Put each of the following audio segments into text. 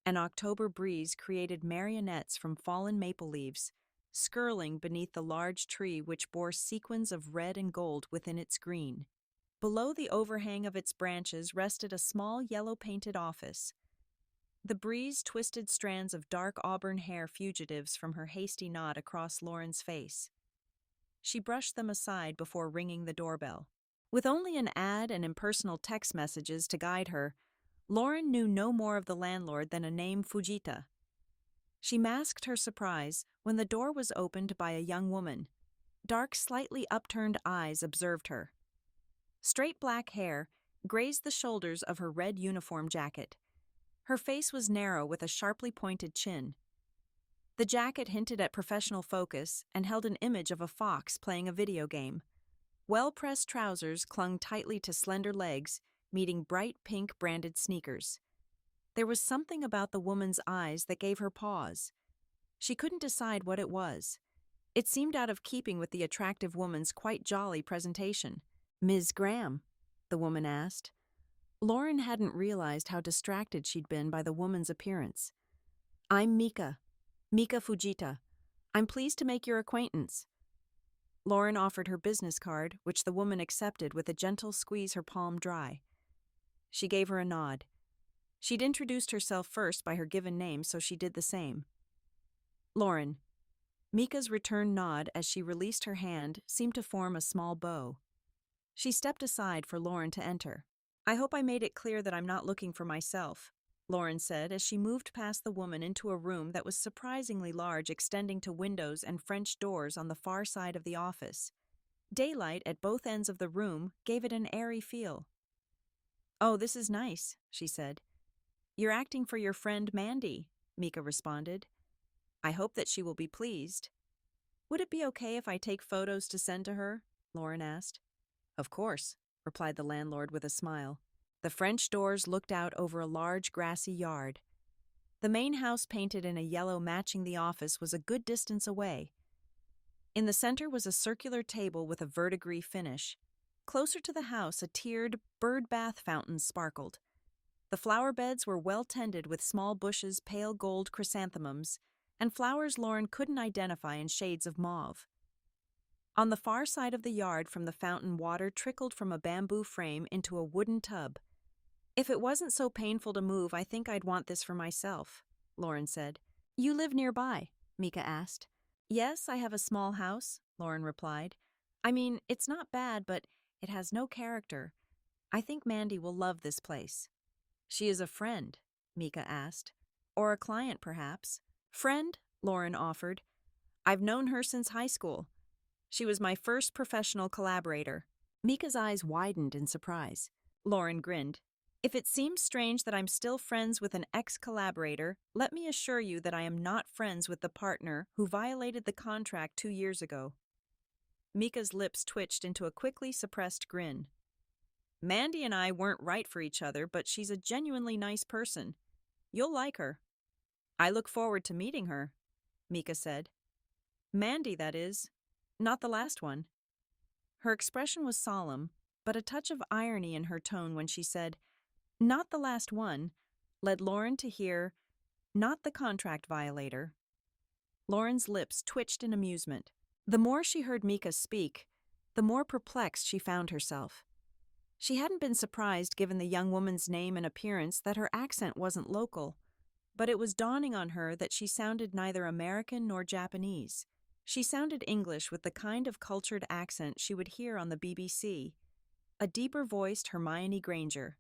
An October breeze created marionettes from fallen maple leaves, skirling beneath the large tree which bore sequins of red and gold within its green. Below the overhang of its branches rested a small yellow-painted office. The breeze twisted strands of dark auburn hair fugitives from her hasty nod across Lauren's face. She brushed them aside before ringing the doorbell. With only an ad and impersonal text messages to guide her, Lauren knew no more of the landlord than a name Fujita. She masked her surprise when the door was opened by a young woman. Dark, slightly upturned eyes observed her. Straight black hair grazed the shoulders of her red uniform jacket. Her face was narrow with a sharply pointed chin. The jacket hinted at professional focus and held an image of a fox playing a video game. Well-pressed trousers clung tightly to slender legs, meeting bright pink branded sneakers. There was something about the woman's eyes that gave her pause. She couldn't decide what it was. It seemed out of keeping with the attractive woman's quite jolly presentation. "Ms. Graham?" the woman asked. Lauren hadn't realized how distracted she'd been by the woman's appearance. "I'm Mika Fujita. I'm pleased to make your acquaintance." Lauren offered her business card, which the woman accepted with a gentle squeeze her palm dry. She gave her a nod. She'd introduced herself first by her given name, so she did the same. "Lauren." Mika's return nod as she released her hand seemed to form a small bow. She stepped aside for Lauren to enter. "I hope I made it clear that I'm not looking for myself," Lauren said as she moved past the woman into a room that was surprisingly large, extending to windows and French doors on the far side of the office. Daylight at both ends of the room gave it an airy feel. "Oh, this is nice," she said. "You're acting for your friend Mandy," Mika responded. "I hope that she will be pleased." "Would it be okay if I take photos to send to her?" Lauren asked. "Of course," replied the landlord with a smile. The French doors looked out over a large grassy yard. The main house, painted in a yellow matching the office, was a good distance away. In the center was a circular table with a verdigris finish. Closer to the house, a tiered bird bath fountain sparkled. The flower beds were well tended with small bushes, pale gold chrysanthemums, and flowers Lauren couldn't identify in shades of mauve. On the far side of the yard from the fountain, water trickled from a bamboo frame into a wooden tub. "If it wasn't so painful to move, I think I'd want this for myself," Lauren said. "You live nearby?" Mika asked. "Yes, I have a small house," Lauren replied. "I mean, it's not bad, but it has no character. I think Mandy will love this place." "She is a friend?" Mika asked. "Or a client, perhaps?" "Friend," Lauren offered. "I've known her since high school. She was my first professional collaborator." Mika's eyes widened in surprise. Lauren grinned. "If it seems strange that I'm still friends with an ex-collaborator, let me assure you that I am not friends with the partner who violated the contract 2 years ago." Mika's lips twitched into a quickly suppressed grin. "Mandy and I weren't right for each other, but she's a genuinely nice person. You'll like her." "I look forward to meeting her," Mika said. "Mandy, that is. Not the last one." Her expression was solemn, but a touch of irony in her tone when she said, "Not the last one," led Lauren to hear, "Not the contract violator." Lauren's lips twitched in amusement. The more she heard Mika speak, the more perplexed she found herself. She hadn't been surprised, given the young woman's name and appearance, that her accent wasn't local, but it was dawning on her that she sounded neither American nor Japanese. She sounded English with the kind of cultured accent she would hear on the BBC. A deeper-voiced Hermione Granger.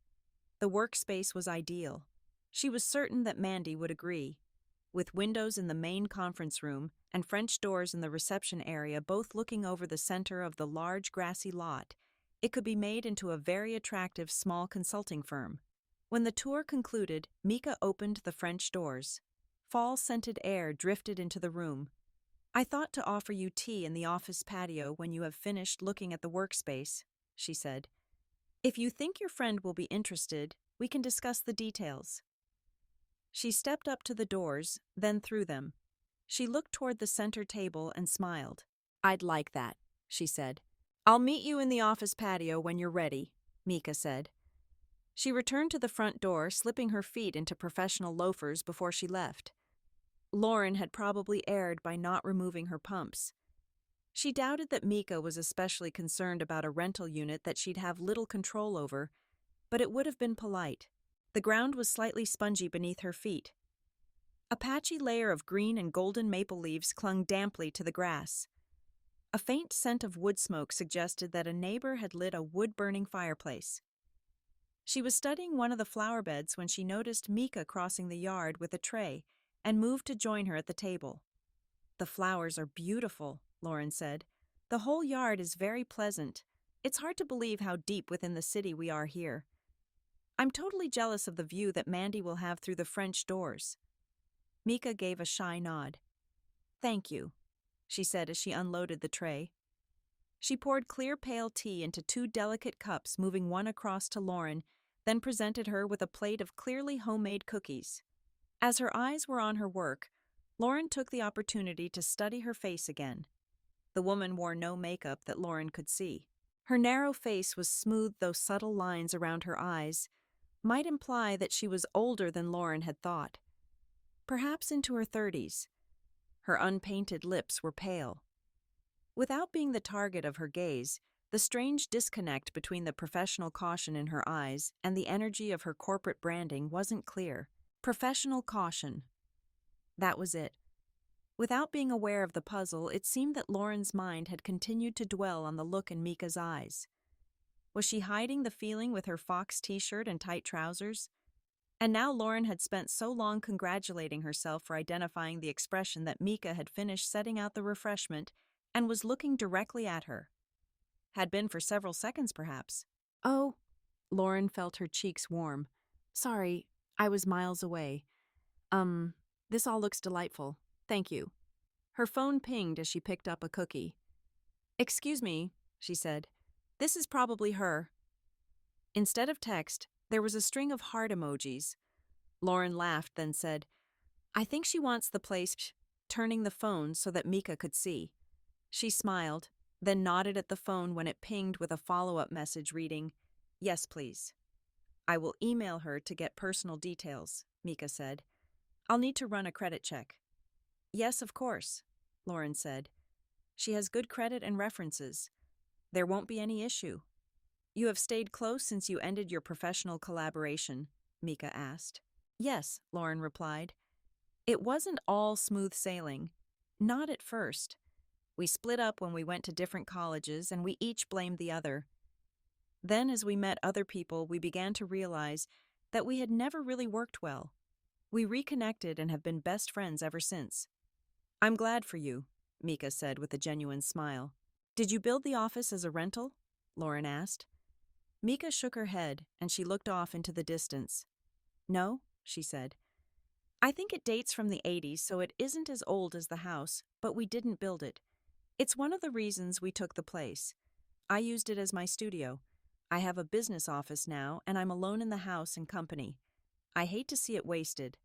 The workspace was ideal. She was certain that Mandy would agree. With windows in the main conference room and French doors in the reception area, both looking over the center of the large grassy lot, it could be made into a very attractive small consulting firm. When the tour concluded, Mika opened the French doors. Fall-scented air drifted into the room. "I thought to offer you tea in the office patio when you have finished looking at the workspace," she said. "If you think your friend will be interested, we can discuss the details." She stepped up to the doors, then through them. She looked toward the center table and smiled. "I'd like that," she said. "I'll meet you in the office patio when you're ready," Mika said. She returned to the front door, slipping her feet into professional loafers before she left. Lauren had probably erred by not removing her pumps. She doubted that Mika was especially concerned about a rental unit that she'd have little control over, but it would have been polite. The ground was slightly spongy beneath her feet. A patchy layer of green and golden maple leaves clung damply to the grass. A faint scent of wood smoke suggested that a neighbor had lit a wood-burning fireplace. She was studying one of the flower beds when she noticed Mika crossing the yard with a tray and moved to join her at the table. "The flowers are beautiful," Lauren said. "The whole yard is very pleasant. It's hard to believe how deep within the city we are here. I'm totally jealous of the view that Mandy will have through the French doors." Mika gave a shy nod. "Thank you," she said as she unloaded the tray. She poured clear pale tea into 2 delicate cups, moving one across to Lauren, then presented her with a plate of clearly homemade cookies. As her eyes were on her work, Lauren took the opportunity to study her face again. The woman wore no makeup that Lauren could see. Her narrow face was smooth, though subtle lines around her eyes might imply that she was older than Lauren had thought. Perhaps into her 30s. Her unpainted lips were pale. Without being the target of her gaze, the strange disconnect between the professional caution in her eyes and the energy of her corporate branding wasn't clear. Professional caution. That was it. Without being aware of the puzzle, it seemed that Lauren's mind had continued to dwell on the look in Mika's eyes. Was she hiding the feeling with her fox t-shirt and tight trousers? And now Lauren had spent so long congratulating herself for identifying the expression that Mika had finished setting out the refreshment and was looking directly at her. Had been for several seconds, perhaps. "Oh," Lauren felt her cheeks warm. "Sorry, I was miles away. This all looks delightful. Thank you." Her phone pinged as she picked up a cookie. "Excuse me," she said. "This is probably her." Instead of text, there was a string of heart emojis. Lauren laughed, then said, "I think she wants the place," turning the phone so that Mika could see. She smiled, then nodded at the phone when it pinged with a follow-up message reading, "Yes, please." "I will email her to get personal details," Mika said. "I'll need to run a credit check." "Yes, of course," Lauren said. "She has good credit and references. There won't be any issue." "You have stayed close since you ended your professional collaboration?" Mika asked. "Yes," Lauren replied. "It wasn't all smooth sailing. Not at first. We split up when we went to different colleges, and we each blamed the other. Then, as we met other people, we began to realize that we had never really worked well. We reconnected and have been best friends ever since." "I'm glad for you," Mika said with a genuine smile. "Did you build the office as a rental?" Lauren asked. Mika shook her head, and she looked off into the distance. "No," she said. "I think it dates from the 80s, so it isn't as old as the house, but we didn't build it. It's one of the reasons we took the place. I used it as my studio. I have a business office now, and I'm alone in the house and company. I hate to see it wasted."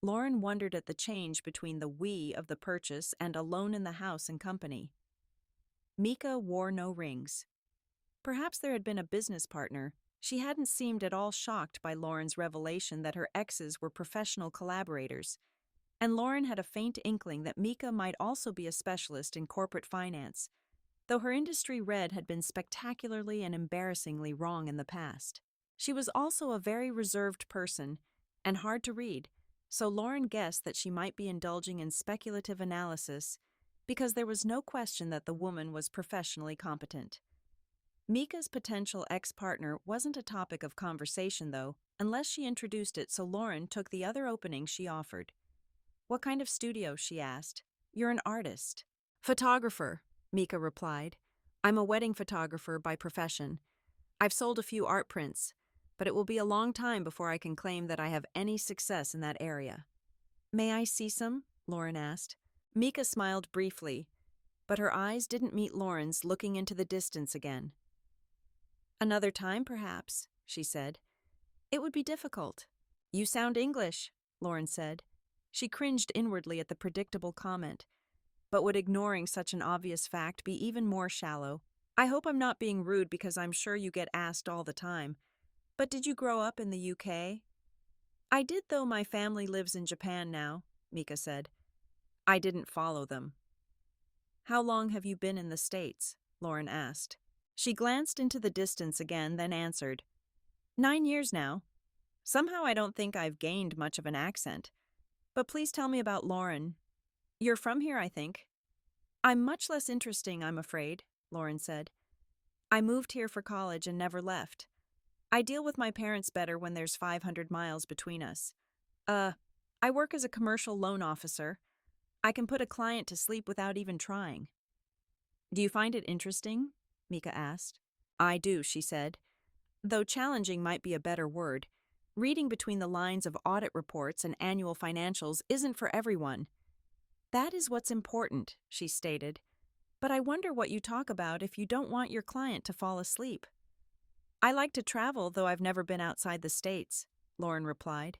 Lauren wondered at the change between the "we" of the purchase and alone in the house and company. Mika wore no rings. Perhaps there had been a business partner. She hadn't seemed at all shocked by Lauren's revelation that her exes were professional collaborators, and Lauren had a faint inkling that Mika might also be a specialist in corporate finance, though her industry read had been spectacularly and embarrassingly wrong in the past. She was also a very reserved person, and hard to read, so Lauren guessed that she might be indulging in speculative analysis because there was no question that the woman was professionally competent. Mika's potential ex-partner wasn't a topic of conversation, though, unless she introduced it, so Lauren took the other opening she offered. "What kind of studio?" she asked. "You're an artist." "Photographer," Mika replied. "I'm a wedding photographer by profession. I've sold a few art prints, but it will be a long time before I can claim that I have any success in that area." "May I see some?" Lauren asked. Mika smiled briefly, but her eyes didn't meet Lauren's, looking into the distance again. "Another time, perhaps," she said. "It would be difficult." "You sound English," Lauren said. She cringed inwardly at the predictable comment, but would ignoring such an obvious fact be even more shallow? "I hope I'm not being rude because I'm sure you get asked all the time. But did you grow up in the UK? I did, though my family lives in Japan now, Mika said. I didn't follow them. How long have you been in the States? Lauren asked. She glanced into the distance again, then answered, 9 years now. Somehow I don't think I've gained much of an accent. But please tell me about Lauren. You're from here, I think. I'm much less interesting, I'm afraid, Lauren said. I moved here for college and never left. I deal with my parents better when there's 500 miles between us. I work as a commercial loan officer. I can put a client to sleep without even trying. Do you find it interesting? Mika asked. I do, she said. Though challenging might be a better word. Reading between the lines of audit reports and annual financials isn't for everyone. That is what's important, she stated. But I wonder what you talk about if you don't want your client to fall asleep. I like to travel, though I've never been outside the States, Lauren replied.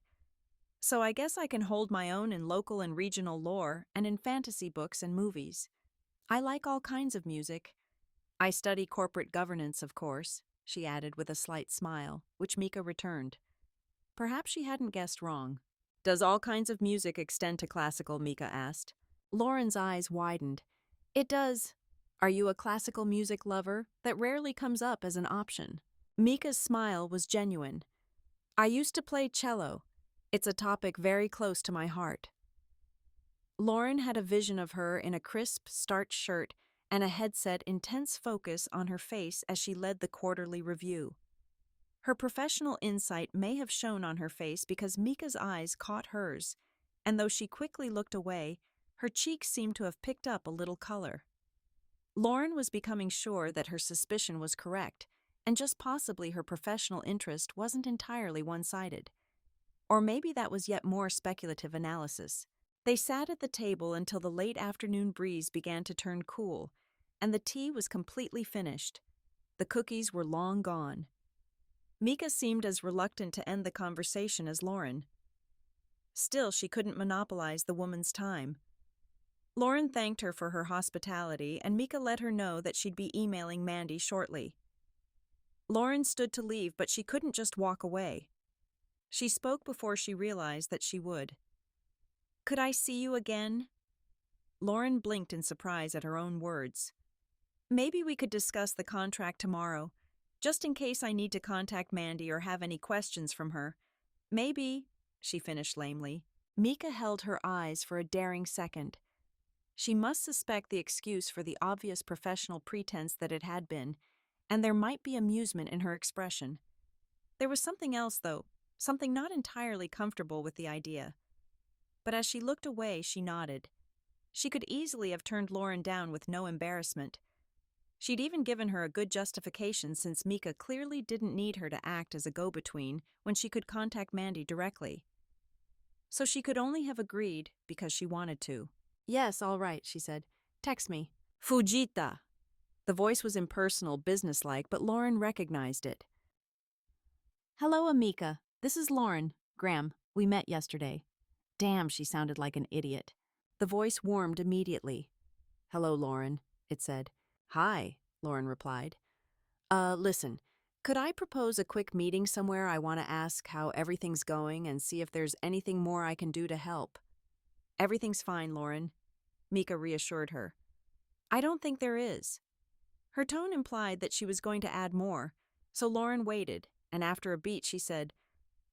So I guess I can hold my own in local and regional lore and in fantasy books and movies. I like all kinds of music. I study corporate governance, of course, she added with a slight smile, which Mika returned. Perhaps she hadn't guessed wrong. Does all kinds of music extend to classical? Mika asked. Lauren's eyes widened. It does. Are you a classical music lover? That rarely comes up as an option. Mika's smile was genuine. I used to play cello. It's a topic very close to my heart. Lauren had a vision of her in a crisp, starched shirt and a headset, intense focus on her face as she led the quarterly review. Her professional insight may have shown on her face because Mika's eyes caught hers, and though she quickly looked away, her cheeks seemed to have picked up a little color. Lauren was becoming sure that her suspicion was correct, and just possibly her professional interest wasn't entirely one-sided. Or maybe that was yet more speculative analysis. They sat at the table until the late afternoon breeze began to turn cool, and the tea was completely finished. The cookies were long gone. Mika seemed as reluctant to end the conversation as Lauren. Still, she couldn't monopolize the woman's time. Lauren thanked her for her hospitality, and Mika let her know that she'd be emailing Mandy shortly. Lauren stood to leave, but she couldn't just walk away. She spoke before she realized that she would. Could I see you again? Lauren blinked in surprise at her own words. Maybe we could discuss the contract tomorrow, just in case I need to contact Mandy or have any questions from her. Maybe, she finished lamely. Mika held her eyes for a daring second. She must suspect the excuse for the obvious professional pretense that it had been, and there might be amusement in her expression. There was something else, though, something not entirely comfortable with the idea. But as she looked away, she nodded. She could easily have turned Lauren down with no embarrassment. She'd even given her a good justification since Mika clearly didn't need her to act as a go-between when she could contact Mandy directly. So she could only have agreed because she wanted to. Yes, all right, she said. Text me. Fujita. The voice was impersonal, businesslike, but Lauren recognized it. Hello, Amika. This is Lauren. Graham. We met yesterday. Damn, she sounded like an idiot. The voice warmed immediately. Hello, Lauren, it said. Hi, Lauren replied. Listen, could I propose a quick meeting somewhere? I want to ask how everything's going and see if there's anything more I can do to help. Everything's fine, Lauren, Mika reassured her. I don't think there is. Her tone implied that she was going to add more, so Lauren waited, and after a beat she said,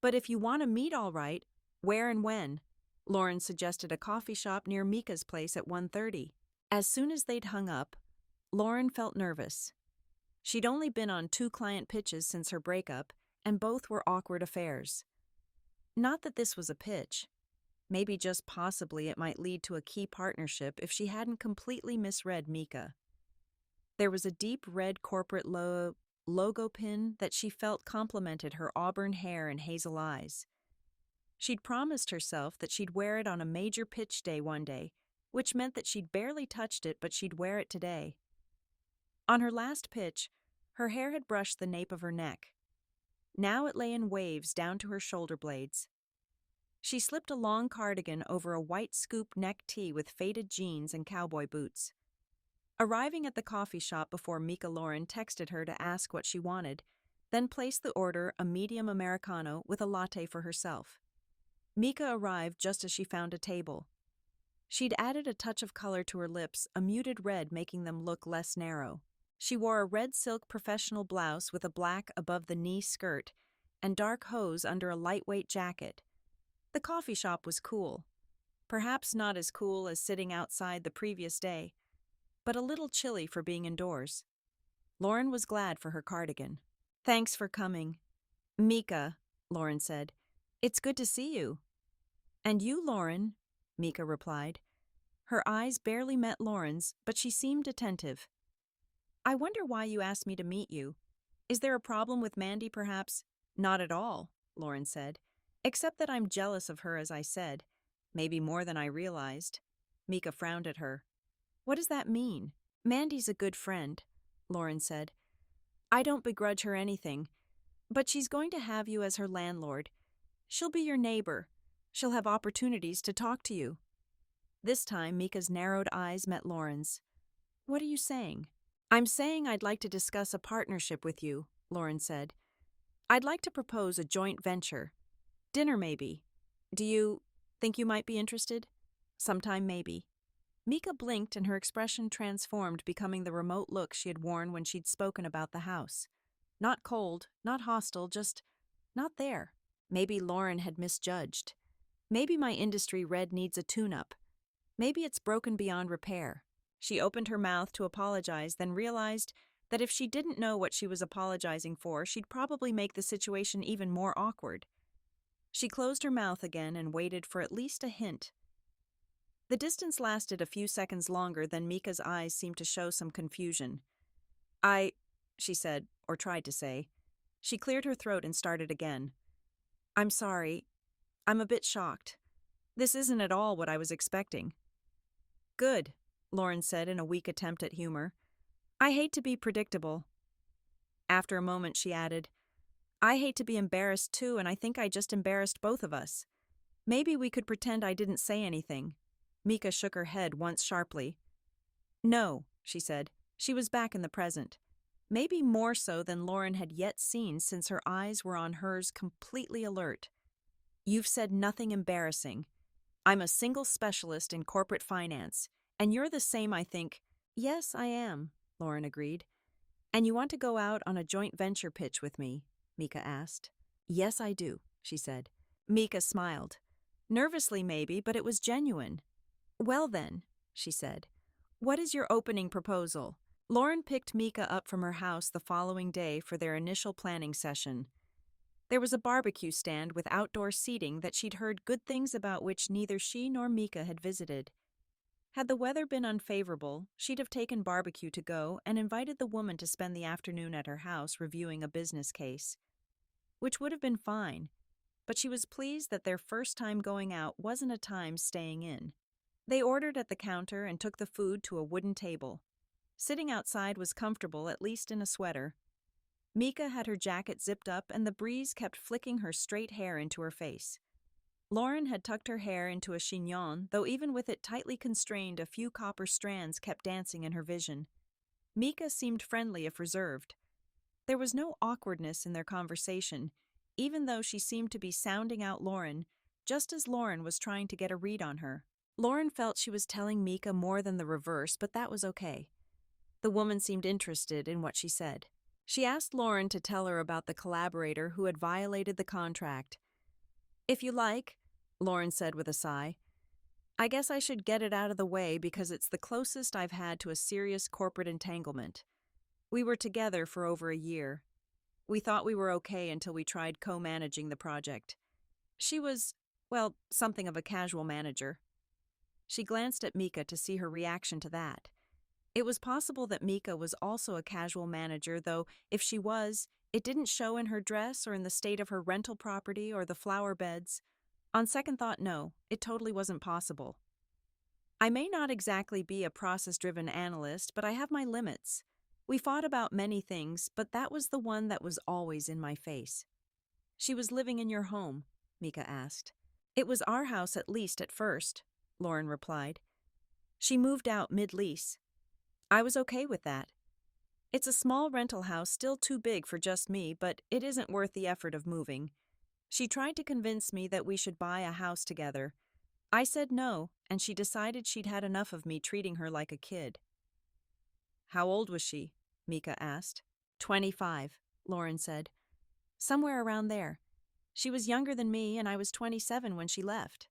But if you want to meet all right, where and when? Lauren suggested a coffee shop near Mika's place at 1:30. As soon as they'd hung up, Lauren felt nervous. She'd only been on 2 client pitches since her breakup, and both were awkward affairs. Not that this was a pitch. Maybe just possibly it might lead to a key partnership if she hadn't completely misread Mika. There was a deep red corporate logo pin that she felt complemented her auburn hair and hazel eyes. She'd promised herself that she'd wear it on a major pitch day one day, which meant that she'd barely touched it, but she'd wear it today. On her last pitch, her hair had brushed the nape of her neck. Now it lay in waves down to her shoulder blades. She slipped a long cardigan over a white scoop neck tee with faded jeans and cowboy boots. Arriving at the coffee shop before Mika, Lauren texted her to ask what she wanted, then placed the order a medium Americano with a latte for herself. Mika arrived just as she found a table. She'd added a touch of color to her lips, a muted red making them look less narrow. She wore a red silk professional blouse with a black above-the-knee skirt and dark hose under a lightweight jacket. The coffee shop was cool. Perhaps not as cool as sitting outside the previous day, but a little chilly for being indoors. Lauren was glad for her cardigan. "Thanks for coming." "Mika," Lauren said. "It's good to see you." "And you, Lauren," Mika replied. Her eyes barely met Lauren's, but she seemed attentive. "I wonder why you asked me to meet you. Is there a problem with Mandy, perhaps?" "Not at all," Lauren said. "Except that I'm jealous of her, as I said. Maybe more than I realized." Mika frowned at her. "What does that mean?" "Mandy's a good friend," Lauren said. "I don't begrudge her anything. But she's going to have you as her landlord. She'll be your neighbor. She'll have opportunities to talk to you." This time, Mika's narrowed eyes met Lauren's. "What are you saying?" "I'm saying I'd like to discuss a partnership with you," Lauren said. "I'd like to propose a joint venture. Dinner, maybe. Do you think you might be interested?" "Sometime, maybe." Mika blinked and her expression transformed, becoming the remote look she had worn when she'd spoken about the house. Not cold, not hostile, just not there. Maybe Lauren had misjudged. Maybe my industry red needs a tune-up. Maybe it's broken beyond repair. She opened her mouth to apologize, then realized that if she didn't know what she was apologizing for, she'd probably make the situation even more awkward. She closed her mouth again and waited for at least a hint. The distance lasted a few seconds longer than Mika's eyes seemed to show some confusion. She said, or tried to say. She cleared her throat and started again. "I'm sorry. I'm a bit shocked. This isn't at all what I was expecting." "Good," Lauren said in a weak attempt at humor. "I hate to be predictable." After a moment, she added, "I hate to be embarrassed too, and I think I just embarrassed both of us. Maybe we could pretend I didn't say anything." Mika shook her head once sharply. "No," she said. She was back in the present. Maybe more so than Lauren had yet seen, since her eyes were on hers, completely alert. "You've said nothing embarrassing. I'm a single specialist in corporate finance, and you're the same, I think." "Yes, I am," Lauren agreed. "And you want to go out on a joint venture pitch with me?" Mika asked. "Yes, I do," she said. Mika smiled. Nervously maybe, but it was genuine. "Well then," she said, "what is your opening proposal?" Lauren picked Mika up from her house the following day for their initial planning session. There was a barbecue stand with outdoor seating that she'd heard good things about, which neither she nor Mika had visited. Had the weather been unfavorable, she'd have taken barbecue to go and invited the woman to spend the afternoon at her house reviewing a business case, which would have been fine, but she was pleased that their first time going out wasn't a time staying in. They ordered at the counter and took the food to a wooden table. Sitting outside was comfortable, at least in a sweater. Mika had her jacket zipped up and the breeze kept flicking her straight hair into her face. Lauren had tucked her hair into a chignon, though even with it tightly constrained, a few copper strands kept dancing in her vision. Mika seemed friendly if reserved. There was no awkwardness in their conversation, even though she seemed to be sounding out Lauren, just as Lauren was trying to get a read on her. Lauren felt she was telling Mika more than the reverse, but that was okay. The woman seemed interested in what she said. She asked Lauren to tell her about the collaborator who had violated the contract. "If you like," Lauren said with a sigh. "I guess I should get it out of the way because it's the closest I've had to a serious corporate entanglement. We were together for over a year. We thought we were okay until we tried co-managing the project. She was, well, something of a casual manager." She glanced at Mika to see her reaction to that. It was possible that Mika was also a casual manager, though if she was, it didn't show in her dress or in the state of her rental property or the flower beds. On second thought, no, it totally wasn't possible. "I may not exactly be a process-driven analyst, but I have my limits. We fought about many things, but that was the one that was always in my face." "She was living in your home?" Mika asked. "It was our house, at least at first," Lauren replied. "She moved out mid-lease. I was okay with that." It's a small rental house, still too big for just me, but it isn't worth the effort of moving. She tried to convince me that we should buy a house together. I said no, and she decided she'd had enough of me treating her like a kid. How old was she? Mika asked. 25, Lauren said. Somewhere around there. She was younger than me, and I was 27 when she left.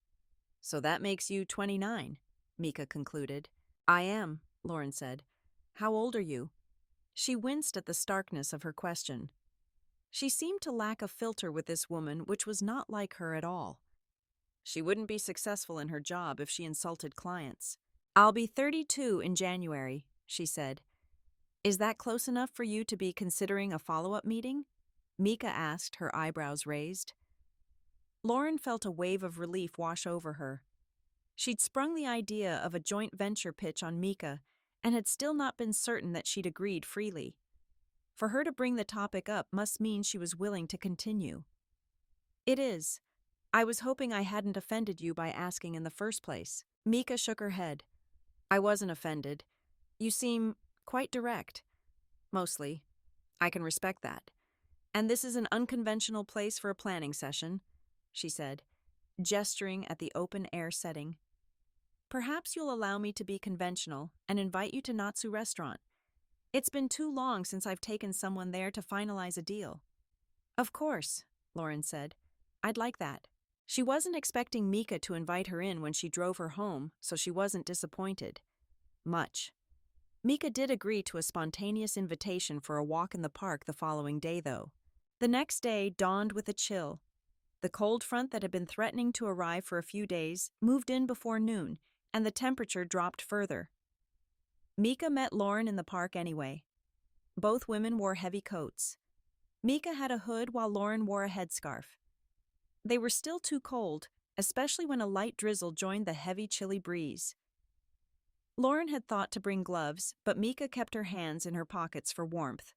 So that makes you 29, Mika concluded. I am, Lauren said. How old are you? She winced at the starkness of her question. She seemed to lack a filter with this woman, which was not like her at all. She wouldn't be successful in her job if she insulted clients. I'll be 32 in January, she said. Is that close enough for you to be considering a follow-up meeting? Mika asked, her eyebrows raised. Lauren felt a wave of relief wash over her. She'd sprung the idea of a joint venture pitch on Mika and had still not been certain that she'd agreed freely. For her to bring the topic up must mean she was willing to continue. It is. I was hoping I hadn't offended you by asking in the first place. Mika shook her head. I wasn't offended. You seem quite direct. Mostly. I can respect that. And this is an unconventional place for a planning session, she said, gesturing at the open-air setting. Perhaps you'll allow me to be conventional and invite you to Natsu Restaurant. It's been too long since I've taken someone there to finalize a deal. Of course, Lauren said. I'd like that. She wasn't expecting Mika to invite her in when she drove her home, so she wasn't disappointed. Much. Mika did agree to a spontaneous invitation for a walk in the park the following day, though. The next day dawned with a chill. The cold front that had been threatening to arrive for a few days moved in before noon, and the temperature dropped further. Mika met Lauren in the park anyway. Both women wore heavy coats. Mika had a hood while Lauren wore a headscarf. They were still too cold, especially when a light drizzle joined the heavy, chilly breeze. Lauren had thought to bring gloves, but Mika kept her hands in her pockets for warmth.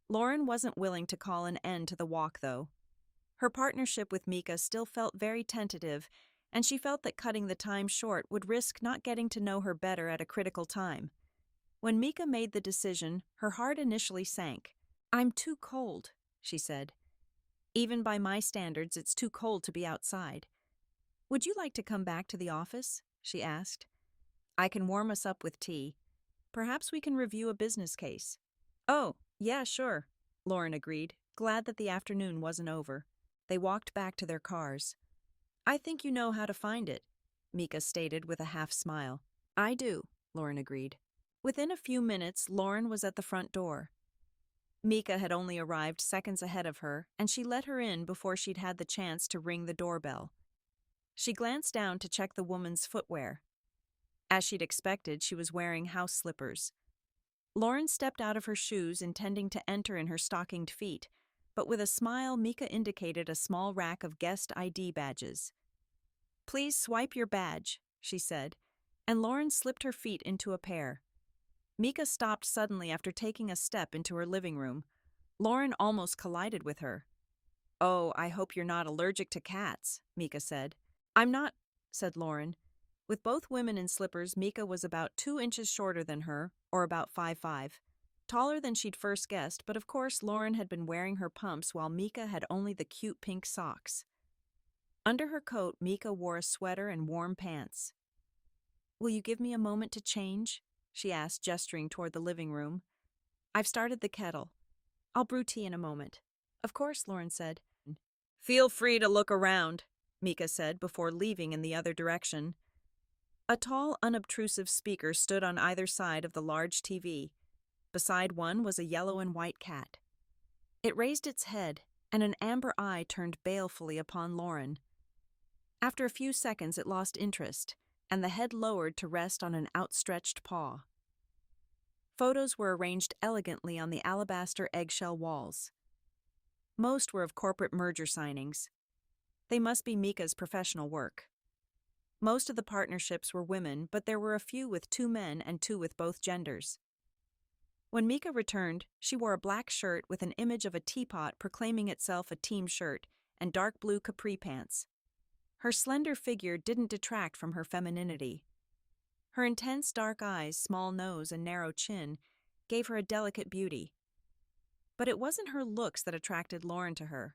Lauren wasn't willing to call an end to the walk, though. Her partnership with Mika still felt very tentative, and she felt that cutting the time short would risk not getting to know her better at a critical time. When Mika made the decision, her heart initially sank. I'm too cold, she said. Even by my standards, it's too cold to be outside. Would you like to come back to the office? She asked. I can warm us up with tea. Perhaps we can review a business case. Oh, yeah, sure, Lauren agreed, glad that the afternoon wasn't over. They walked back to their cars. I think you know how to find it, Mika stated with a half smile. I do, Lauren agreed. Within a few minutes, Lauren was at the front door. Mika had only arrived seconds ahead of her, and she let her in before she'd had the chance to ring the doorbell. She glanced down to check the woman's footwear. As she'd expected, she was wearing house slippers. Lauren stepped out of her shoes, intending to enter in her stockinged feet, but with a smile, Mika indicated a small rack of guest ID badges. Please swipe your badge, she said, and Lauren slipped her feet into a pair. Mika stopped suddenly after taking a step into her living room. Lauren almost collided with her. Oh, I hope you're not allergic to cats, Mika said. I'm not, said Lauren. With both women in slippers, Mika was about 2 inches shorter than her, or about 5'5". Taller than she'd first guessed, but of course Lauren had been wearing her pumps while Mika had only the cute pink socks. Under her coat, Mika wore a sweater and warm pants. Will you give me a moment to change? She asked, gesturing toward the living room. I've started the kettle. I'll brew tea in a moment. Of course, Lauren said. Feel free to look around, Mika said before leaving in the other direction. A tall, unobtrusive speaker stood on either side of the large TV. Beside one was a yellow and white cat. It raised its head, and an amber eye turned balefully upon Lauren. After a few seconds, it lost interest, and the head lowered to rest on an outstretched paw. Photos were arranged elegantly on the alabaster eggshell walls. Most were of corporate merger signings. They must be Mika's professional work. Most of the partnerships were women, but there were a few with 2 men and 2 with both genders. When Mika returned, she wore a black shirt with an image of a teapot proclaiming itself a team shirt and dark blue capri pants. Her slender figure didn't detract from her femininity. Her intense dark eyes, small nose, and narrow chin gave her a delicate beauty. But it wasn't her looks that attracted Lauren to her.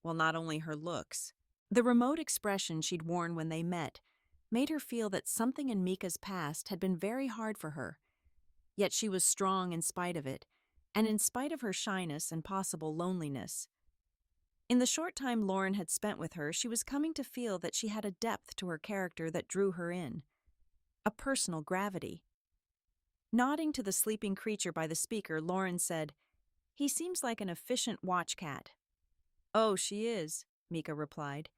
Well, not only her looks. The remote expression she'd worn when they met made her feel that something in Mika's past had been very hard for her. Yet she was strong in spite of it, and in spite of her shyness and possible loneliness. In the short time Lauren had spent with her, she was coming to feel that she had a depth to her character that drew her in. A personal gravity. Nodding to the sleeping creature by the speaker, Lauren said, "He seems like an efficient watch cat." "Oh, she is," Mika replied.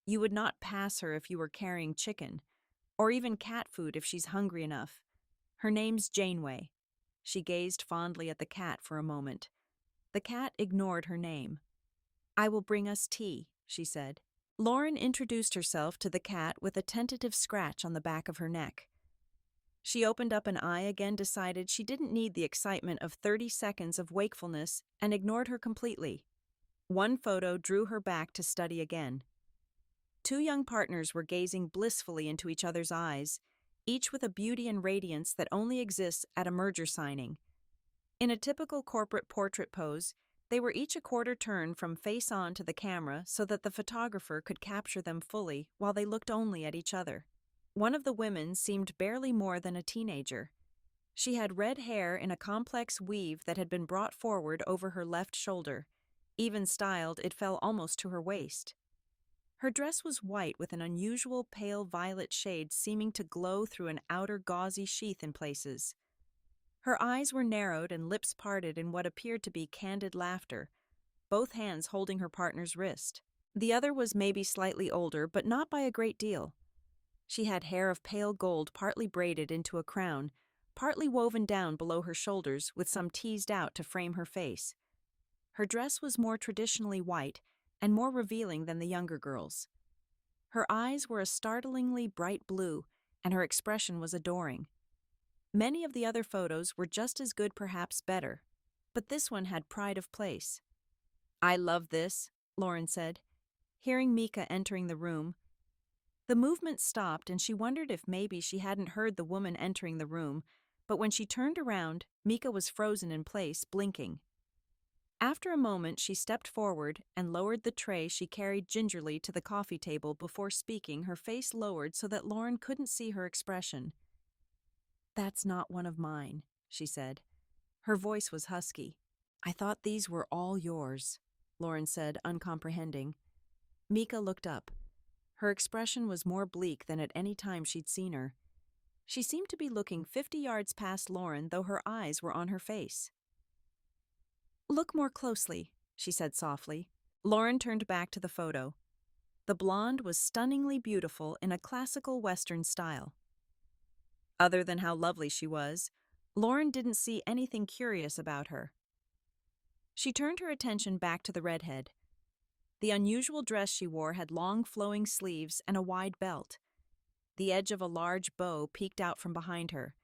"You would not pass her if you were carrying chicken, or even cat food if she's hungry enough. Her name's Janeway." She gazed fondly at the cat for a moment. The cat ignored her name. "I will bring us tea," she said. Lauren introduced herself to the cat with a tentative scratch on the back of her neck. She opened up an eye again, decided she didn't need the excitement of 30 seconds of wakefulness, and ignored her completely. One photo drew her back to study again. Two young partners were gazing blissfully into each other's eyes, each with a beauty and radiance that only exists at a merger signing. In a typical corporate portrait pose, they were each a quarter turn from face on to the camera so that the photographer could capture them fully while they looked only at each other. One of the women seemed barely more than a teenager. She had red hair in a complex weave that had been brought forward over her left shoulder. Even styled, it fell almost to her waist. Her dress was white with an unusual pale violet shade seeming to glow through an outer gauzy sheath in places. Her eyes were narrowed and lips parted in what appeared to be candid laughter, both hands holding her partner's wrist. The other was maybe slightly older, but not by a great deal. She had hair of pale gold partly braided into a crown, partly woven down below her shoulders with some teased out to frame her face. Her dress was more traditionally white and more revealing than the younger girls. Her eyes were a startlingly bright blue, and her expression was adoring. Many of the other photos were just as good, perhaps better, but this one had pride of place. "I love this," Lauren said, hearing Mika entering the room. The movement stopped, and she wondered if maybe she hadn't heard the woman entering the room, but when she turned around, Mika was frozen in place, blinking. After a moment, she stepped forward and lowered the tray she carried gingerly to the coffee table before speaking, her face lowered so that Lauren couldn't see her expression. "That's not one of mine," she said. Her voice was husky. "I thought these were all yours," Lauren said, uncomprehending. Mika looked up. Her expression was more bleak than at any time she'd seen her. She seemed to be looking 50 yards past Lauren, though her eyes were on her face. "Look more closely," she said softly. Lauren turned back to the photo. The blonde was stunningly beautiful in a classical Western style. Other than how lovely she was, Lauren didn't see anything curious about her. She turned her attention back to the redhead. The unusual dress she wore had long flowing sleeves and a wide belt. The edge of a large bow peeked out from behind her.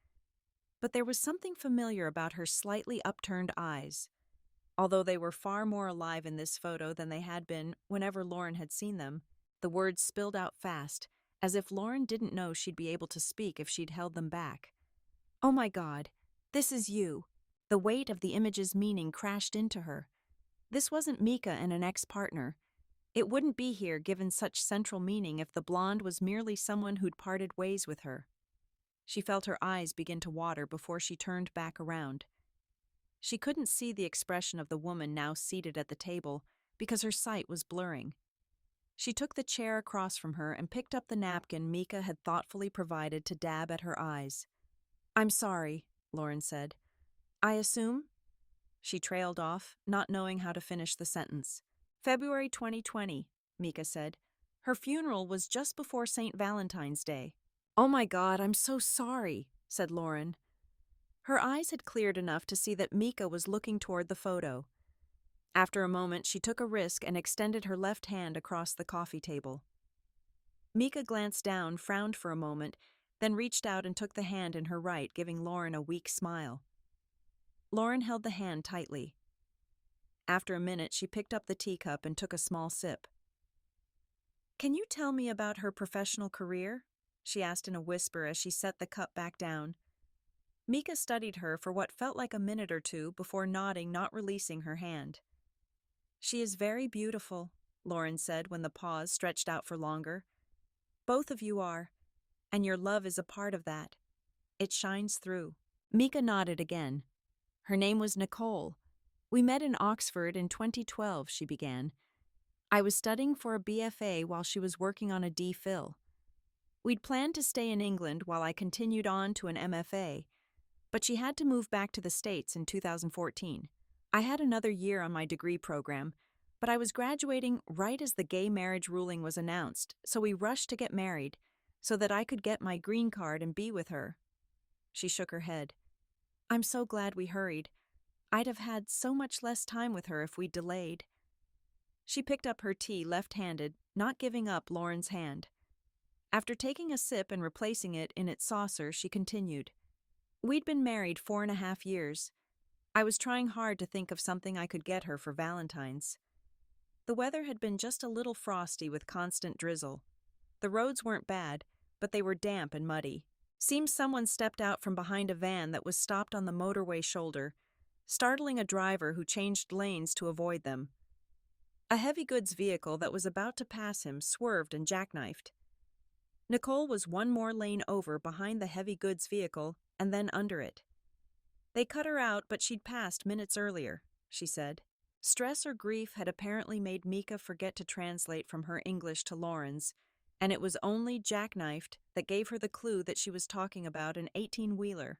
But there was something familiar about her slightly upturned eyes. Although they were far more alive in this photo than they had been whenever Lauren had seen them, the words spilled out fast, as if Lauren didn't know she'd be able to speak if she'd held them back. "Oh my God, this is you." The weight of the image's meaning crashed into her. This wasn't Mika and an ex-partner. It wouldn't be here given such central meaning if the blonde was merely someone who'd parted ways with her. She felt her eyes begin to water before she turned back around. She couldn't see the expression of the woman now seated at the table because her sight was blurring. She took the chair across from her and picked up the napkin Mika had thoughtfully provided to dab at her eyes. "I'm sorry," Lauren said. "I assume?" She trailed off, not knowing how to finish the sentence. "February 2020, Mika said. Her funeral was just before St. Valentine's Day." "Oh my God, I'm so sorry," said Lauren. Her eyes had cleared enough to see that Mika was looking toward the photo. After a moment, she took a risk and extended her left hand across the coffee table. Mika glanced down, frowned for a moment, then reached out and took the hand in her right, giving Lauren a weak smile. Lauren held the hand tightly. After a minute, she picked up the teacup and took a small sip. "Can you tell me about her professional career?" she asked in a whisper as she set the cup back down. Mika studied her for what felt like a minute or two before nodding, not releasing her hand. "She is very beautiful," Lauren said when the pause stretched out for longer. "Both of you are, and your love is a part of that. It shines through." Mika nodded again. "Her name was Nicole. We met in Oxford in 2012, she began. I was studying for a BFA while she was working on a DPhil. We'd planned to stay in England while I continued on to an MFA, but she had to move back to the States in 2014. I had another year on my degree program, but I was graduating right as the gay marriage ruling was announced, so we rushed to get married so that I could get my green card and be with her." She shook her head. "I'm so glad we hurried. I'd have had so much less time with her if we'd delayed." She picked up her tea left-handed, not giving up Lauren's hand. After taking a sip and replacing it in its saucer, she continued. "We'd been married 4.5 years. I was trying hard to think of something I could get her for Valentine's. The weather had been just a little frosty with constant drizzle. The roads weren't bad, but they were damp and muddy. Seems someone stepped out from behind a van that was stopped on the motorway shoulder, startling a driver who changed lanes to avoid them. A heavy goods vehicle that was about to pass him swerved and jackknifed. Nicole was one more lane over behind the heavy goods vehicle and then under it. They cut her out, but she'd passed minutes earlier," she said. Stress or grief had apparently made Mika forget to translate from her English to Lauren's, and it was only jackknifed that gave her the clue that she was talking about an 18-wheeler.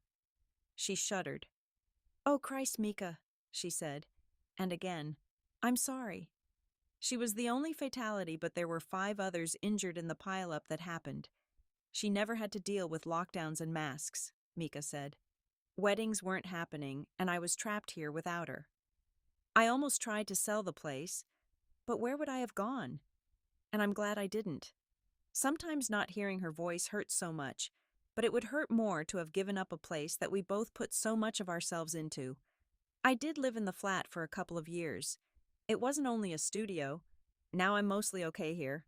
She shuddered. "Oh, Christ, Mika," she said, and again, "I'm sorry." She was the only fatality, but there were 5 others injured in the pileup that happened. She never had to deal with lockdowns and masks, Mika said. Weddings weren't happening, and I was trapped here without her. I almost tried to sell the place, but where would I have gone? And I'm glad I didn't. Sometimes not hearing her voice hurts so much, but it would hurt more to have given up a place that we both put so much of ourselves into. I did live in the flat for a couple of years. It wasn't only a studio. Now I'm mostly okay here."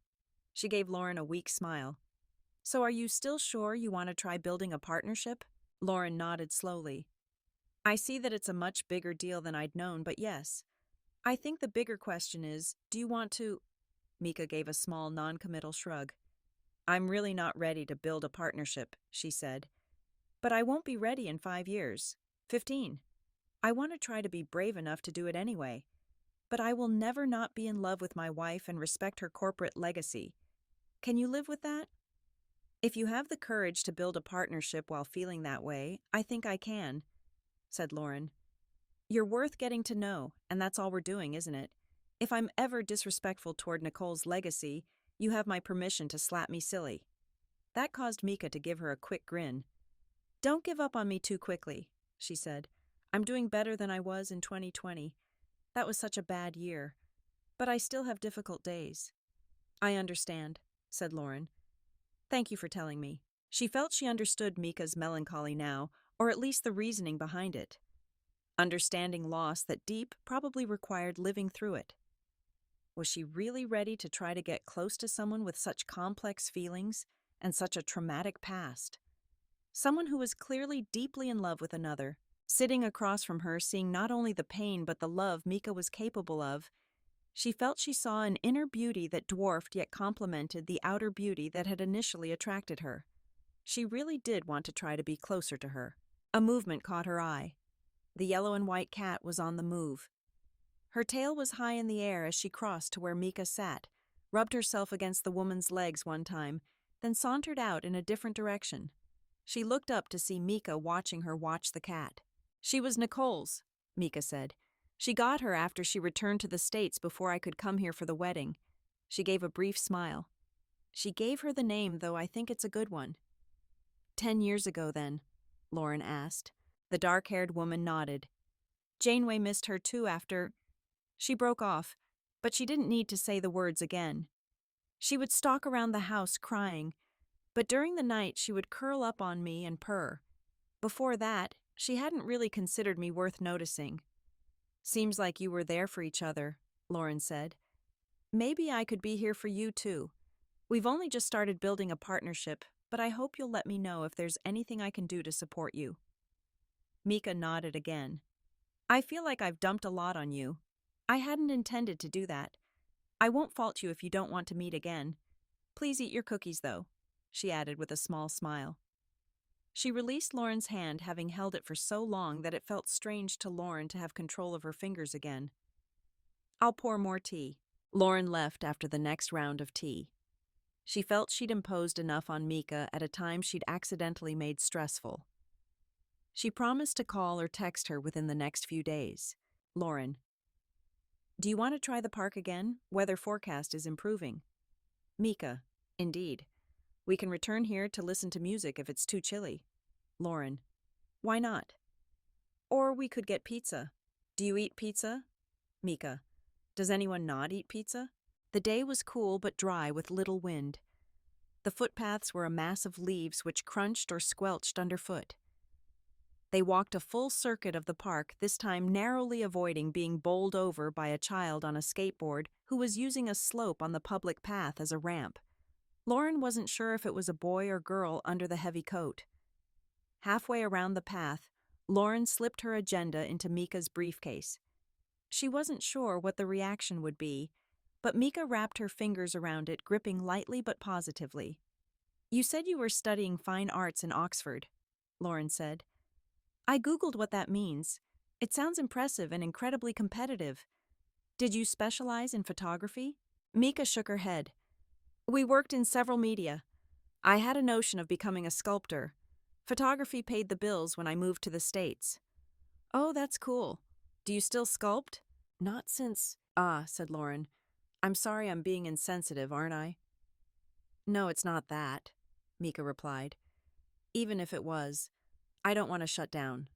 She gave Lauren a weak smile. "So are you still sure you want to try building a partnership?" Lauren nodded slowly. "I see that it's a much bigger deal than I'd known, but yes. I think the bigger question is, do you want to—" Mika gave a small non-committal shrug. "I'm really not ready to build a partnership," she said. "But I won't be ready in 5 years. 15. I want to try to be brave enough to do it anyway. But I will never not be in love with my wife and respect her corporate legacy. Can you live with that?" "If you have the courage to build a partnership while feeling that way, I think I can," said Lauren. "You're worth getting to know, and that's all we're doing, isn't it? If I'm ever disrespectful toward Nicole's legacy, you have my permission to slap me silly." That caused Mika to give her a quick grin. "Don't give up on me too quickly," she said. "I'm doing better than I was in 2020. That was such a bad year. But I still have difficult days." "I understand," said Lauren. "Thank you for telling me." She felt she understood Mika's melancholy now, or at least the reasoning behind it. Understanding loss that deep probably required living through it. Was she really ready to try to get close to someone with such complex feelings and such a traumatic past? Someone who was clearly deeply in love with another, sitting across from her seeing not only the pain but the love Mika was capable of. She felt she saw an inner beauty that dwarfed yet complemented the outer beauty that had initially attracted her. She really did want to try to be closer to her. A movement caught her eye. The yellow and white cat was on the move. Her tail was high in the air as she crossed to where Mika sat, rubbed herself against the woman's legs one time, then sauntered out in a different direction. She looked up to see Mika watching her watch the cat. "She was Nicole's," Mika said. "She got her after she returned to the States before I could come here for the wedding." She gave a brief smile. "She gave her the name, though I think it's a good one." 10 years ago, then?" Lauren asked. The dark-haired woman nodded. "Janeway missed her too after—" She broke off, but she didn't need to say the words again. "She would stalk around the house crying, but during the night she would curl up on me and purr. Before that, she hadn't really considered me worth noticing." "Seems like you were there for each other," Lauren said. "Maybe I could be here for you too. We've only just started building a partnership, but I hope you'll let me know if there's anything I can do to support you." Mika nodded again. I feel like I've dumped a lot on you. I hadn't intended to do that. I won't fault you if you don't want to meet again. Please eat your cookies, though, she added with a small smile. She released Lauren's hand, having held it for so long that it felt strange to Lauren to have control of her fingers again. I'll pour more tea. Lauren left after the next round of tea. She felt she'd imposed enough on Mika at a time she'd accidentally made stressful. She promised to call or text her within the next few days. Lauren. Do you want to try the park again? Weather forecast is improving. Mika. Indeed. We can return here to listen to music if it's too chilly. Lauren. Why not? Or we could get pizza. Do you eat pizza? Mika. Does anyone not eat pizza? The day was cool but dry with little wind. The footpaths were a mass of leaves which crunched or squelched underfoot. They walked a full circuit of the park, this time narrowly avoiding being bowled over by a child on a skateboard who was using a slope on the public path as a ramp. Lauren wasn't sure if it was a boy or girl under the heavy coat. Halfway around the path, Lauren slipped her agenda into Mika's briefcase. She wasn't sure what the reaction would be, but Mika wrapped her fingers around it, gripping lightly but positively. You said you were studying fine arts in Oxford, Lauren said. I Googled what that means. It sounds impressive and incredibly competitive. Did you specialize in photography? Mika shook her head. We worked in several media. I had a notion of becoming a sculptor. Photography paid the bills when I moved to the States. Oh, that's cool. Do you still sculpt? Not since... said Lauren. I'm sorry I'm being insensitive, aren't I? No, it's not that, Mika replied. Even if it was, I don't want to shut down.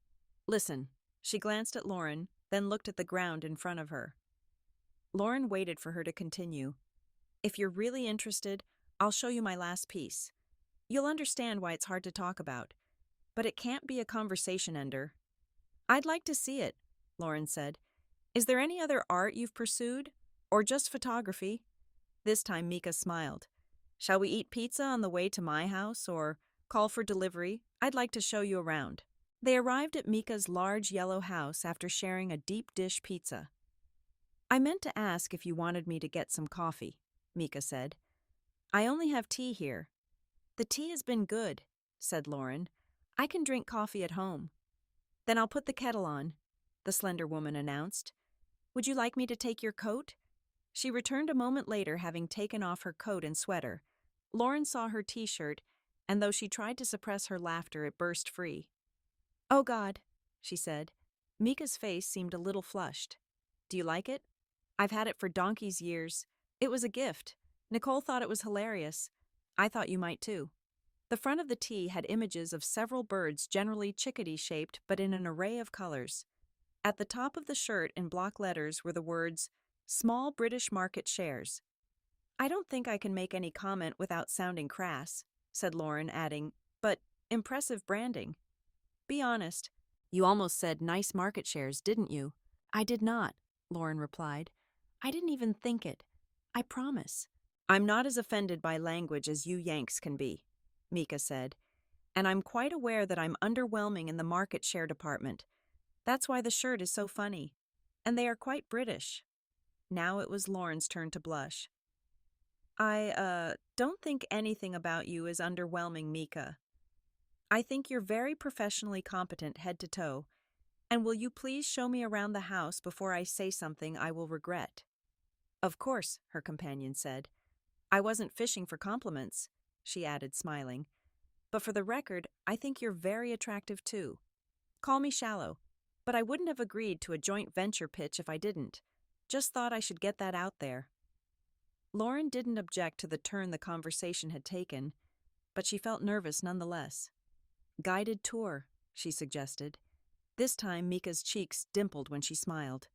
Listen, she glanced at Lauren, then looked at the ground in front of her. Lauren waited for her to continue. If you're really interested, I'll show you my last piece. You'll understand why it's hard to talk about, but it can't be a conversation ender. I'd like to see it, Lauren said. Is there any other art you've pursued? Or just photography? This time Mika smiled. Shall we eat pizza on the way to my house or call for delivery? I'd like to show you around. They arrived at Mika's large yellow house after sharing a deep dish pizza. I meant to ask if you wanted me to get some coffee, Mika said. I only have tea here. The tea has been good, said Lauren. I can drink coffee at home. Then I'll put the kettle on, the slender woman announced. Would you like me to take your coat? She returned a moment later, having taken off her coat and sweater. Lauren saw her t-shirt, and though she tried to suppress her laughter, it burst free. Oh God, she said. Mika's face seemed a little flushed. Do you like it? I've had it for donkey's years. It was a gift. Nicole thought it was hilarious. I thought you might too. The front of the tee had images of several birds, generally chickadee-shaped, but in an array of colors. At the top of the shirt in block letters were the words, Small British Market Shares. I don't think I can make any comment without sounding crass, said Lauren, adding, but impressive branding. Be honest. You almost said nice market shares, didn't you? I did not, Lauren replied. I didn't even think it. I promise. I'm not as offended by language as you Yanks can be, Mika said, and I'm quite aware that I'm underwhelming in the market share department. That's why the shirt is so funny. And they are quite British. Now it was Lauren's turn to blush. I don't think anything about you is underwhelming, Mika. I think you're very professionally competent head to toe. And will you please show me around the house before I say something I will regret? Of course, her companion said. I wasn't fishing for compliments, she added, smiling. But for the record, I think you're very attractive too. Call me shallow, but I wouldn't have agreed to a joint venture pitch if I didn't. Just thought I should get that out there. Lauren didn't object to the turn the conversation had taken, but she felt nervous nonetheless. Guided tour, she suggested. This time Mika's cheeks dimpled when she smiled.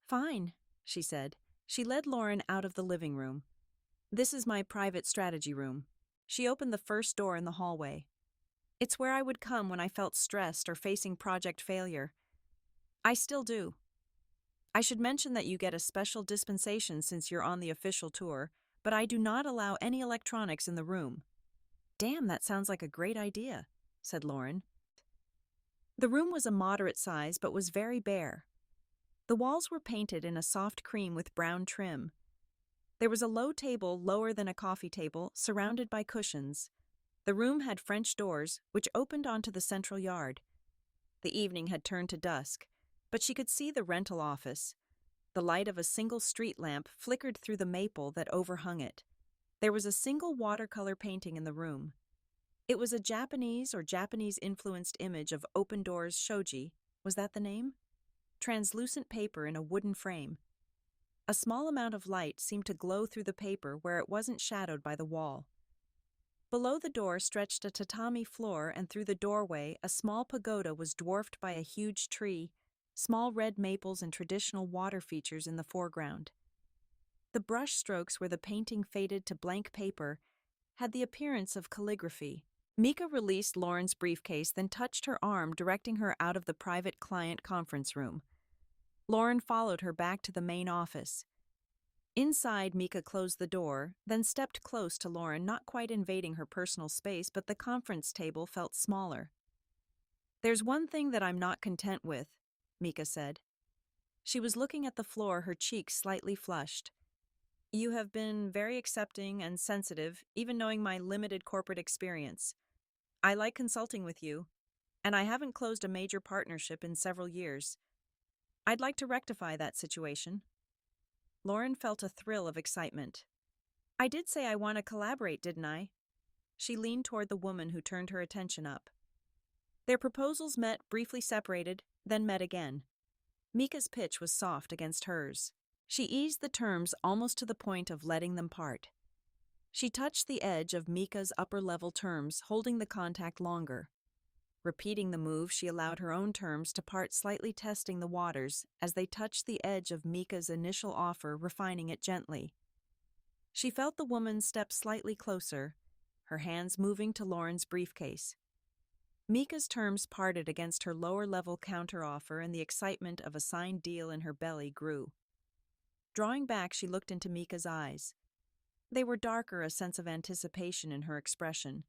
Fine, she said. She led Lauren out of the living room. This is my private strategy room. She opened the first door in the hallway. It's where I would come when I felt stressed or facing project failure. I still do. I should mention that you get a special dispensation since you're on the official tour, but I do not allow any electronics in the room. Damn, that sounds like a great idea, said Lauren. The room was a moderate size but was very bare. The walls were painted in a soft cream with brown trim. There was a low table lower than a coffee table, surrounded by cushions. The room had French doors, which opened onto the central yard. The evening had turned to dusk, but she could see the rental office. The light of a single street lamp flickered through the maple that overhung it. There was a single watercolor painting in the room. It was a Japanese or Japanese-influenced image of Open Doors shoji. Was that the name? Translucent paper in a wooden frame. A small amount of light seemed to glow through the paper where it wasn't shadowed by the wall. Below the door stretched a tatami floor, and through the doorway a small pagoda was dwarfed by a huge tree, small red maples and traditional water features in the foreground. The brush strokes where the painting faded to blank paper had the appearance of calligraphy. Mika released Lauren's briefcase, then touched her arm, directing her out of the private client conference room. Lauren followed her back to the main office. Inside, Mika closed the door, then stepped close to Lauren, not quite invading her personal space, but the conference table felt smaller. "There's one thing that I'm not content with," Mika said. She was looking at the floor, her cheeks slightly flushed. "You have been very accepting and sensitive, even knowing my limited corporate experience. I like consulting with you, and I haven't closed a major partnership in several years. I'd like to rectify that situation." Lauren felt a thrill of excitement. "I did say I want to collaborate, didn't I?" She leaned toward the woman who turned her attention up. Their proposals met, briefly separated, then met again. Mika's pitch was soft against hers. She eased the terms almost to the point of letting them part. She touched the edge of Mika's upper-level terms, holding the contact longer. Repeating the move, she allowed her own terms to part, slightly testing the waters as they touched the edge of Mika's initial offer, refining it gently. She felt the woman step slightly closer, her hands moving to Lauren's briefcase. Mika's terms parted against her lower-level counteroffer, and the excitement of a signed deal in her belly grew. Drawing back, she looked into Mika's eyes. They were darker, a sense of anticipation in her expression.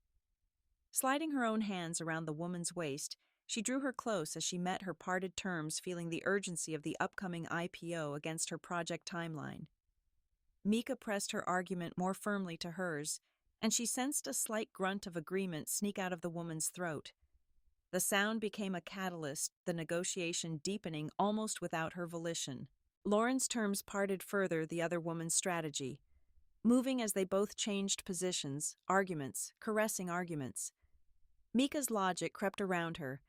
Sliding her own hands around the woman's waist, she drew her close as she met her parted terms, feeling the urgency of the upcoming IPO against her project timeline. Mika pressed her argument more firmly to hers, and she sensed a slight grunt of agreement sneak out of the woman's throat. The sound became a catalyst, the negotiation deepening almost without her volition. Lauren's terms parted further the other woman's strategy, moving as they both changed positions, arguments, caressing arguments. Mika's logic crept around her,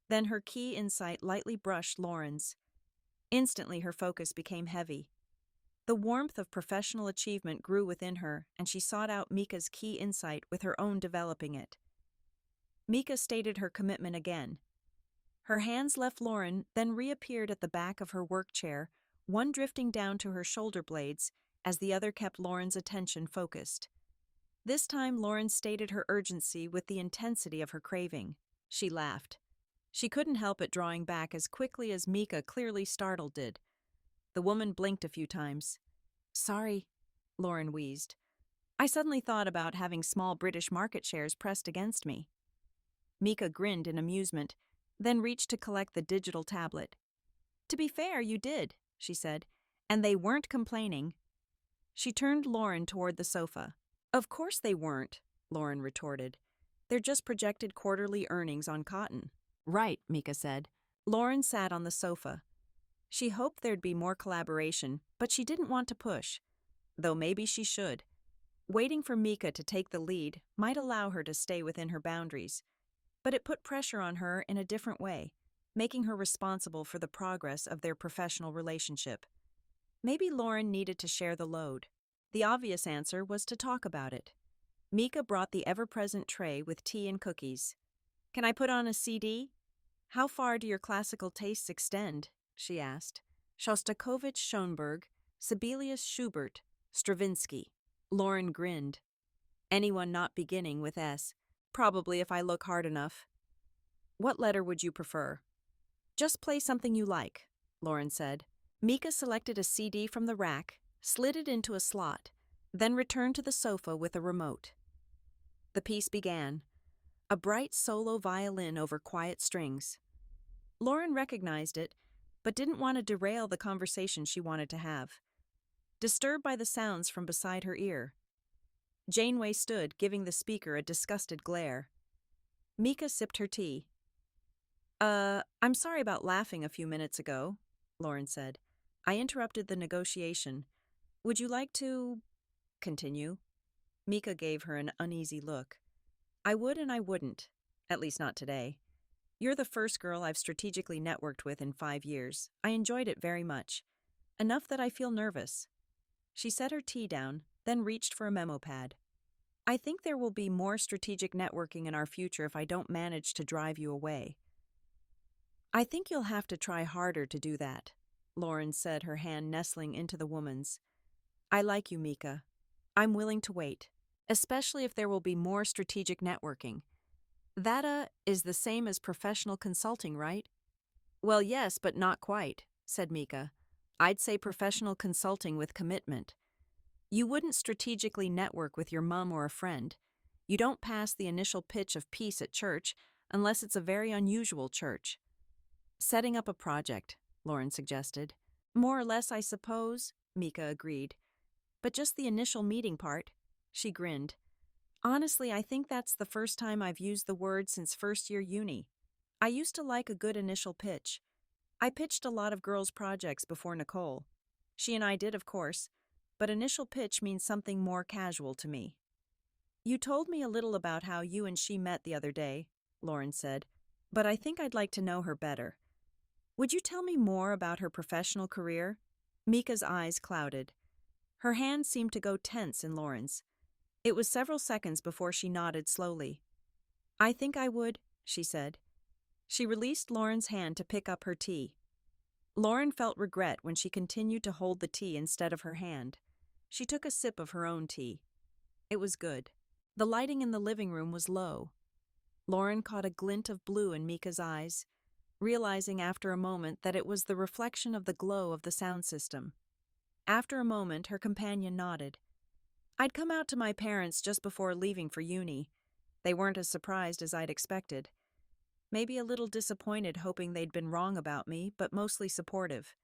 then her key insight lightly brushed Lauren's. Instantly her focus became heavy. The warmth of professional achievement grew within her, and she sought out Mika's key insight with her own developing it. Mika stated her commitment again. Her hands left Lauren, then reappeared at the back of her work chair, one drifting down to her shoulder blades as the other kept Lauren's attention focused. This time Lauren stated her urgency with the intensity of her craving. She laughed. She couldn't help it, drawing back as quickly as Mika, clearly startled, did. The woman blinked a few times. "Sorry," Lauren wheezed. "I suddenly thought about having small British market shares pressed against me." Mika grinned in amusement, then reached to collect the digital tablet. "To be fair, you did," she said, "and they weren't complaining." She turned Lauren toward the sofa. "Of course they weren't," Lauren retorted. "They're just projected quarterly earnings on cotton." "Right," Mika said. Lauren sat on the sofa. She hoped there'd be more collaboration, but she didn't want to push, though maybe she should. Waiting for Mika to take the lead might allow her to stay within her boundaries, but it put pressure on her in a different way, making her responsible for the progress of their professional relationship. Maybe Lauren needed to share the load. The obvious answer was to talk about it. Mika brought the ever-present tray with tea and cookies. "Can I put on a CD? How far do your classical tastes extend?" she asked. "Shostakovich, Schoenberg, Sibelius, Schubert, Stravinsky." Lauren grinned. "Anyone not beginning with S. Probably if I look hard enough." "What letter would you prefer?" "Just play something you like," Lauren said. Mika selected a CD from the rack, slid it into a slot, then returned to the sofa with a remote. The piece began, a bright solo violin over quiet strings. Lauren recognized it, but didn't want to derail the conversation she wanted to have. Disturbed by the sounds from beside her ear, Janeway stood, giving the speaker a disgusted glare. Mika sipped her tea. I'm sorry about laughing a few minutes ago," Lauren said. "I interrupted the negotiation. Would you like to continue?" Mika gave her an uneasy look. "I would and I wouldn't. At least not today. You're the first girl I've strategically networked with in 5 years. I enjoyed it very much. Enough that I feel nervous." She set her tea down, then reached for a memo pad. "I think there will be more strategic networking in our future if I don't manage to drive you away." "I think you'll have to try harder to do that," Lauren said, her hand nestling into the woman's. "I like you, Mika. I'm willing to wait, especially if there will be more strategic networking. That is the same as professional consulting, right?" "Well, yes, but not quite," said Mika. "I'd say professional consulting with commitment. You wouldn't strategically network with your mom or a friend. You don't pass the initial pitch of peace at church unless it's a very unusual church." "Setting up a project," Lauren suggested. "More or less, I suppose," Mika agreed. "But just the initial meeting part." She grinned. "Honestly, I think that's the first time I've used the word since first year uni. I used to like a good initial pitch. I pitched a lot of girls' projects before Nicole. She and I did, of course, but initial pitch means something more casual to me." "You told me a little about how you and she met the other day," Lauren said, "but I think I'd like to know her better. Would you tell me more about her professional career?" Mika's eyes clouded. Her hand seemed to go tense in Lauren's. It was several seconds before she nodded slowly. "I think I would," she said. She released Lauren's hand to pick up her tea. Lauren felt regret when she continued to hold the tea instead of her hand. She took a sip of her own tea. It was good. The lighting in the living room was low. Lauren caught a glint of blue in Mika's eyes, realizing after a moment that it was the reflection of the glow of the sound system. After a moment, her companion nodded. "I'd come out to my parents just before leaving for uni. They weren't as surprised as I'd expected. Maybe a little disappointed, hoping they'd been wrong about me, but mostly supportive.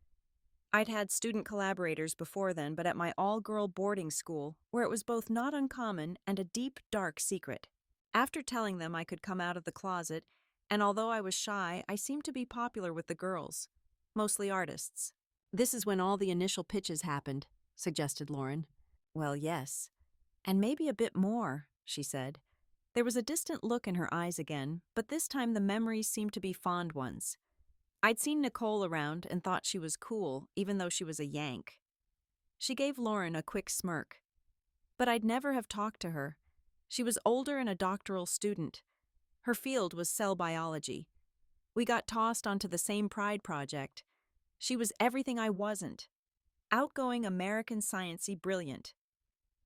I'd had student collaborators before then, but at my all-girl boarding school, where it was both not uncommon and a deep, dark secret. After telling them I could come out of the closet, and although I was shy, I seemed to be popular with the girls, mostly artists." "This is when all the initial pitches happened," suggested Lauren. "Well, yes. And maybe a bit more," she said. There was a distant look in her eyes again, but this time the memories seemed to be fond ones. "I'd seen Nicole around and thought she was cool, even though she was a Yank." She gave Lauren a quick smirk. "But I'd never have talked to her. She was older and a doctoral student. Her field was cell biology. We got tossed onto the same Pride project. She was everything I wasn't. Outgoing, American science-y brilliant.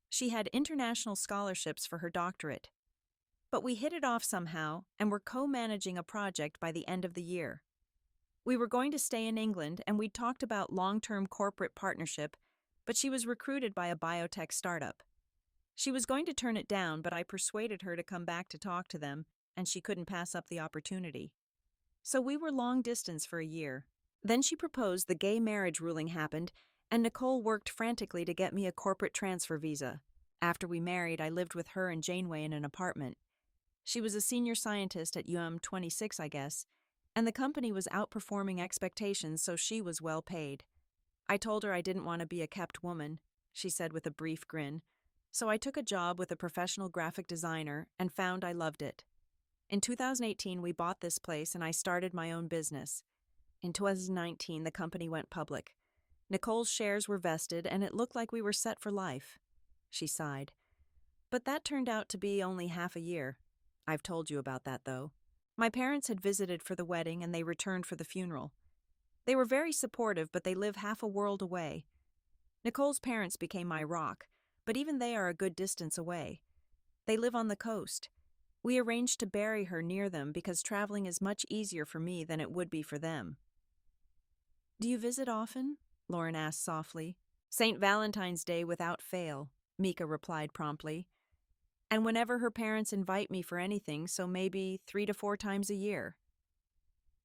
She had international scholarships for her doctorate. But we hit it off somehow and were co-managing a project by the end of the year. We were going to stay in England and we'd talked about long-term corporate partnership, but she was recruited by a biotech startup. She was going to turn it down, but I persuaded her to come back to talk to them, and she couldn't pass up the opportunity. So we were long distance for a year. Then she proposed, the gay marriage ruling happened, and Nicole worked frantically to get me a corporate transfer visa. After we married, I lived with her and Janeway in an apartment. She was a senior scientist at 26, I guess, and the company was outperforming expectations, so she was well paid. I told her I didn't want to be a kept woman, she said with a brief grin, so I took a job with a professional graphic designer and found I loved it. In 2018, we bought this place and I started my own business. In 2019, the company went public. Nicole's shares were vested and it looked like we were set for life. She sighed. But that turned out to be only half a year. I've told you about that, though. My parents had visited for the wedding and they returned for the funeral. They were very supportive, but they live half a world away. Nicole's parents became my rock, but even they are a good distance away. They live on the coast. We arranged to bury her near them because traveling is much easier for me than it would be for them. "Do you visit often?" Lauren asked softly. "St. Valentine's Day without fail," Mika replied promptly. "And whenever her parents invite me for anything, so maybe 3 to 4 times a year."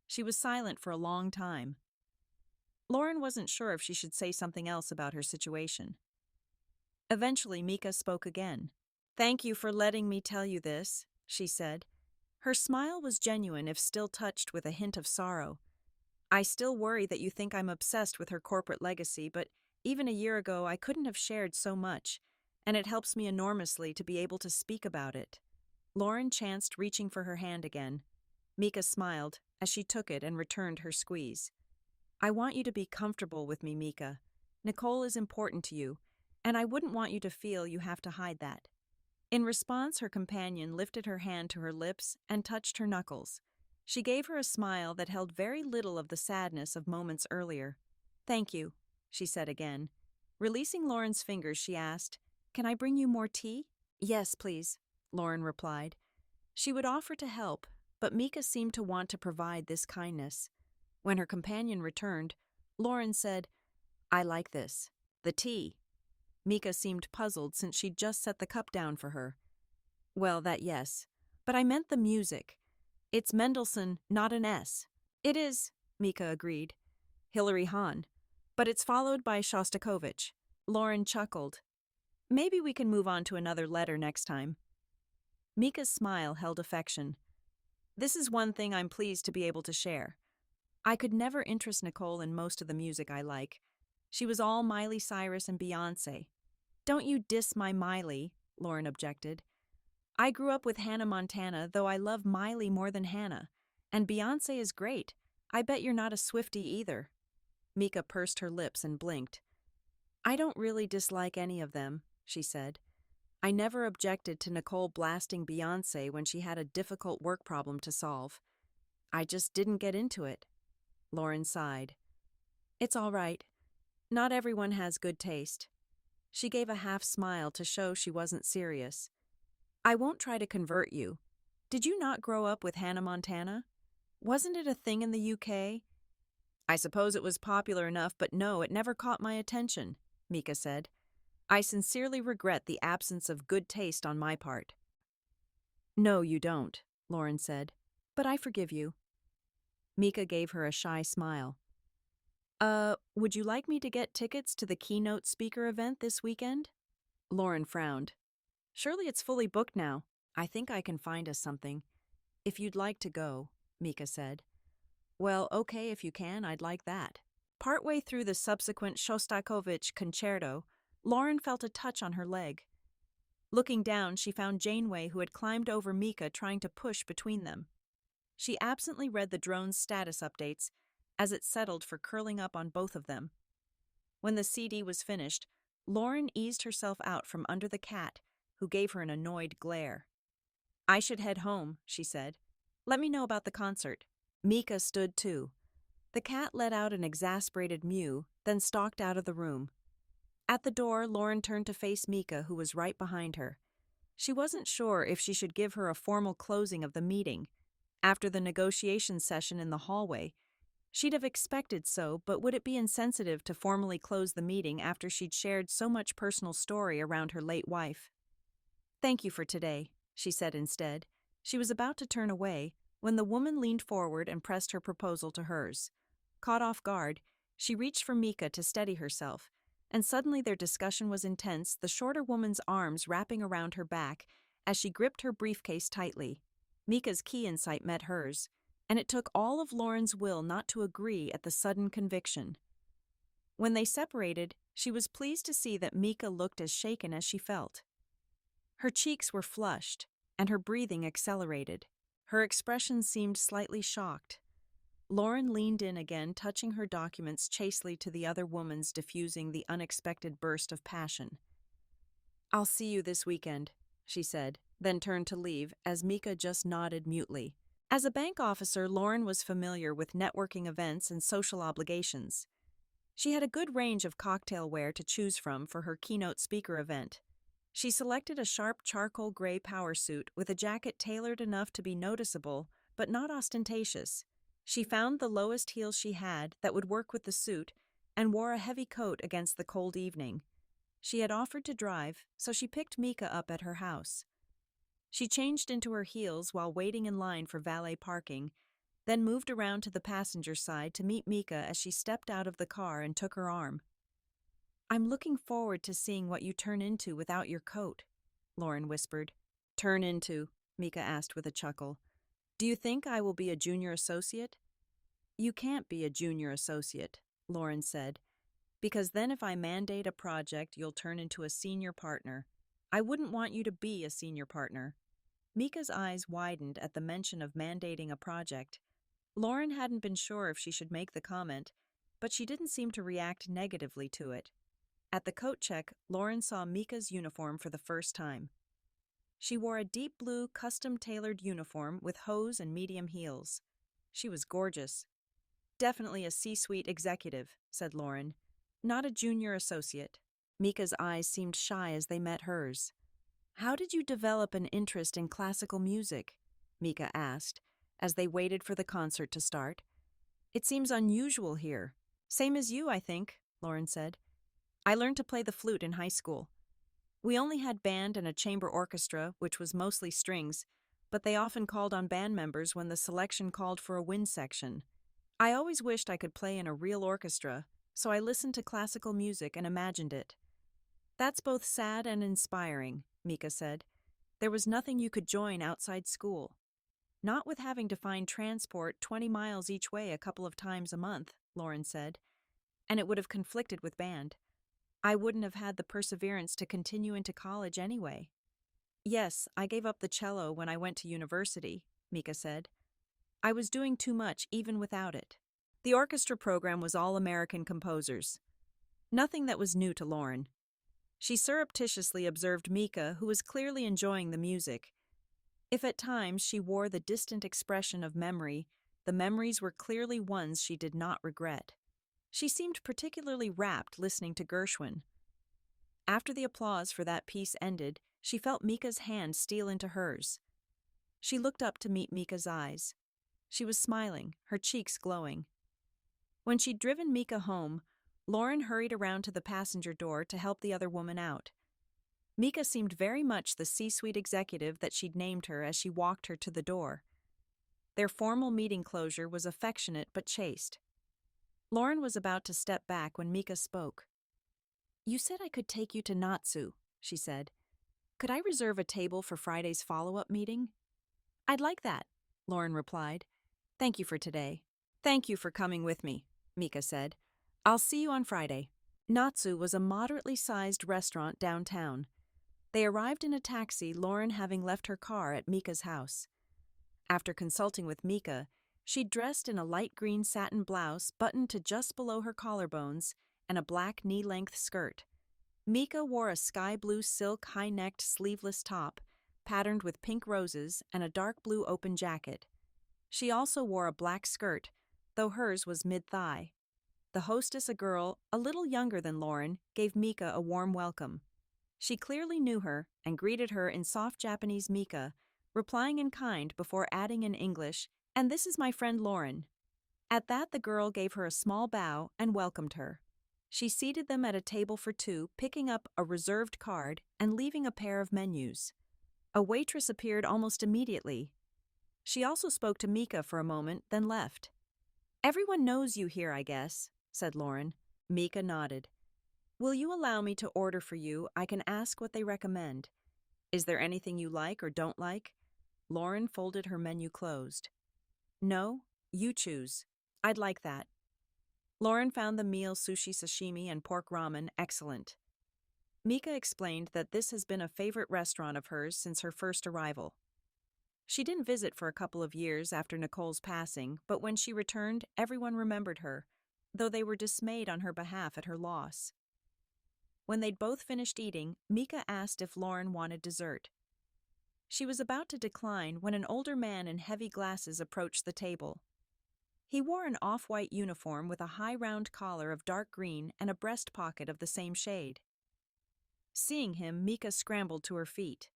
She was silent for a long time. Lauren wasn't sure if she should say something else about her situation. Eventually, Mika spoke again. "Thank you for letting me tell you this," she said. Her smile was genuine if still touched with a hint of sorrow. "I still worry that you think I'm obsessed with her corporate legacy, but even a year ago I couldn't have shared so much, and it helps me enormously to be able to speak about it." Lauren chanced reaching for her hand again. Mika smiled as she took it and returned her squeeze. "I want you to be comfortable with me, Mika. Nicole is important to you, and I wouldn't want you to feel you have to hide that." In response, her companion lifted her hand to her lips and touched her knuckles. She gave her a smile that held very little of the sadness of moments earlier. "Thank you," she said again. Releasing Lauren's fingers, she asked, "Can I bring you more tea?" "Yes, please," Lauren replied. She would offer to help, but Mika seemed to want to provide this kindness. When her companion returned, Lauren said, "I like this. The tea." Mika seemed puzzled since she'd just set the cup down for her. "Well, that yes. But I meant the music. It's Mendelssohn, not an S." "It is," Mika agreed. "Hilary Hahn. But it's followed by Shostakovich." Lauren chuckled. "Maybe we can move on to another letter next time." Mika's smile held affection. "This is one thing I'm pleased to be able to share. I could never interest Nicole in most of the music I like. She was all Miley Cyrus and Beyoncé." "Don't you diss my Miley," Lauren objected. "I grew up with Hannah Montana, though I love Miley more than Hannah. And Beyoncé is great. I bet you're not a Swiftie either." Mika pursed her lips and blinked. "I don't really dislike any of them," she said. "I never objected to Nicole blasting Beyoncé when she had a difficult work problem to solve. I just didn't get into it." Lauren sighed. "It's all right. Not everyone has good taste." She gave a half smile to show she wasn't serious. "I won't try to convert you. Did you not grow up with Hannah Montana? Wasn't it a thing in the UK? "I suppose it was popular enough, but no, it never caught my attention," Mika said. "I sincerely regret the absence of good taste on my part." "No, you don't," Lauren said. "But I forgive you." Mika gave her a shy smile. Would you like me to get tickets to the keynote speaker event this weekend?" Lauren frowned. "Surely it's fully booked now. I think I can find us something." "If you'd like to go," Mika said. "Well, okay, if you can, I'd like that." Partway through the subsequent Shostakovich concerto, Lauren felt a touch on her leg. Looking down, she found Janeway, who had climbed over Mika, trying to push between them. She absently read the drone's status updates as it settled for curling up on both of them. When the CD was finished, Lauren eased herself out from under the cat, who gave her an annoyed glare. "I should head home," she said. "Let me know about the concert." Mika stood too. The cat let out an exasperated mew, then stalked out of the room. At the door, Lauren turned to face Mika, who was right behind her. She wasn't sure if she should give her a formal closing of the meeting. After the negotiation session in the hallway, she'd have expected so, but would it be insensitive to formally close the meeting after she'd shared so much personal story around her late wife? "Thank you for today," she said instead. She was about to turn away when the woman leaned forward and pressed her proposal to hers. Caught off guard, she reached for Mika to steady herself, and suddenly their discussion was intense, the shorter woman's arms wrapping around her back as she gripped her briefcase tightly. Mika's key insight met hers, and it took all of Lauren's will not to agree at the sudden conviction. When they separated, she was pleased to see that Mika looked as shaken as she felt. Her cheeks were flushed, and her breathing accelerated. Her expression seemed slightly shocked. Lauren leaned in again, touching her documents chastely to the other woman's, diffusing the unexpected burst of passion. "I'll see you this weekend," she said, then turned to leave as Mika just nodded mutely. As a bank officer, Lauren was familiar with networking events and social obligations. She had a good range of cocktail wear to choose from for her keynote speaker event. She selected a sharp charcoal gray power suit with a jacket tailored enough to be noticeable, but not ostentatious. She found the lowest heels she had that would work with the suit and wore a heavy coat against the cold evening. She had offered to drive, so she picked Mika up at her house. She changed into her heels while waiting in line for valet parking, then moved around to the passenger side to meet Mika as she stepped out of the car and took her arm. "I'm looking forward to seeing what you turn into without your coat," Lauren whispered. "Turn into?" Mika asked with a chuckle. "Do you think I will be a junior associate?" "You can't be a junior associate," Lauren said, "because then if I mandate a project, you'll turn into a senior partner. I wouldn't want you to be a senior partner." Mika's eyes widened at the mention of mandating a project. Lauren hadn't been sure if she should make the comment, but she didn't seem to react negatively to it. At the coat check, Lauren saw Mika's uniform for the first time. She wore a deep blue, custom-tailored uniform with hose and medium heels. She was gorgeous. "Definitely a C-suite executive," said Lauren. "Not a junior associate." Mika's eyes seemed shy as they met hers. "How did you develop an interest in classical music?" Mika asked, as they waited for the concert to start. "It seems unusual here." "Same as you, I think," Lauren said. "I learned to play the flute in high school. We only had band and a chamber orchestra, which was mostly strings, but they often called on band members when the selection called for a wind section. I always wished I could play in a real orchestra, so I listened to classical music and imagined it." "That's both sad and inspiring," Mika said. "There was nothing you could join outside school." "Not with having to find transport 20 miles each way a couple of times a month," Lauren said. "And it would have conflicted with band. I wouldn't have had the perseverance to continue into college anyway." "Yes, I gave up the cello when I went to university," Mika said. "I was doing too much even without it." The orchestra program was all American composers. Nothing that was new to Lauren. She surreptitiously observed Mika, who was clearly enjoying the music. If at times she wore the distant expression of memory, the memories were clearly ones she did not regret. She seemed particularly rapt listening to Gershwin. After the applause for that piece ended, she felt Mika's hand steal into hers. She looked up to meet Mika's eyes. She was smiling, her cheeks glowing. When she'd driven Mika home, Lauren hurried around to the passenger door to help the other woman out. Mika seemed very much the C-suite executive that she'd named her as she walked her to the door. Their formal meeting closure was affectionate but chaste. Lauren was about to step back when Mika spoke. "You said I could take you to Natsu," she said. "Could I reserve a table for Friday's follow-up meeting?" "I'd like that," Lauren replied. "Thank you for today." "Thank you for coming with me," Mika said. "I'll see you on Friday." Natsu was a moderately sized restaurant downtown. They arrived in a taxi, Lauren having left her car at Mika's house. After consulting with Mika, she dressed in a light green satin blouse buttoned to just below her collarbones and a black knee-length skirt. Mika wore a sky blue silk high-necked sleeveless top, patterned with pink roses, and a dark blue open jacket. She also wore a black skirt, though hers was mid-thigh. The hostess, a girl a little younger than Lauren, gave Mika a warm welcome. She clearly knew her and greeted her in soft Japanese Mika, replying in kind before adding in English, "And this is my friend Lauren." At that, the girl gave her a small bow and welcomed her. She seated them at a table for two, picking up a reserved card and leaving a pair of menus. A waitress appeared almost immediately. She also spoke to Mika for a moment, then left. "Everyone knows you here, I guess," said Lauren. Mika nodded. "Will you allow me to order for you? I can ask what they recommend. Is there anything you like or don't like?" Lauren folded her menu closed. "No, you choose. I'd like that." Lauren found the meal sushi sashimi and pork ramen excellent. Mika explained that this has been a favorite restaurant of hers since her first arrival. She didn't visit for a couple of years after Nicole's passing, but when she returned, everyone remembered her, though they were dismayed on her behalf at her loss. When they'd both finished eating, Mika asked if Lauren wanted dessert. She was about to decline when an older man in heavy glasses approached the table. He wore an off-white uniform with a high round collar of dark green and a breast pocket of the same shade. Seeing him, Mika scrambled to her feet.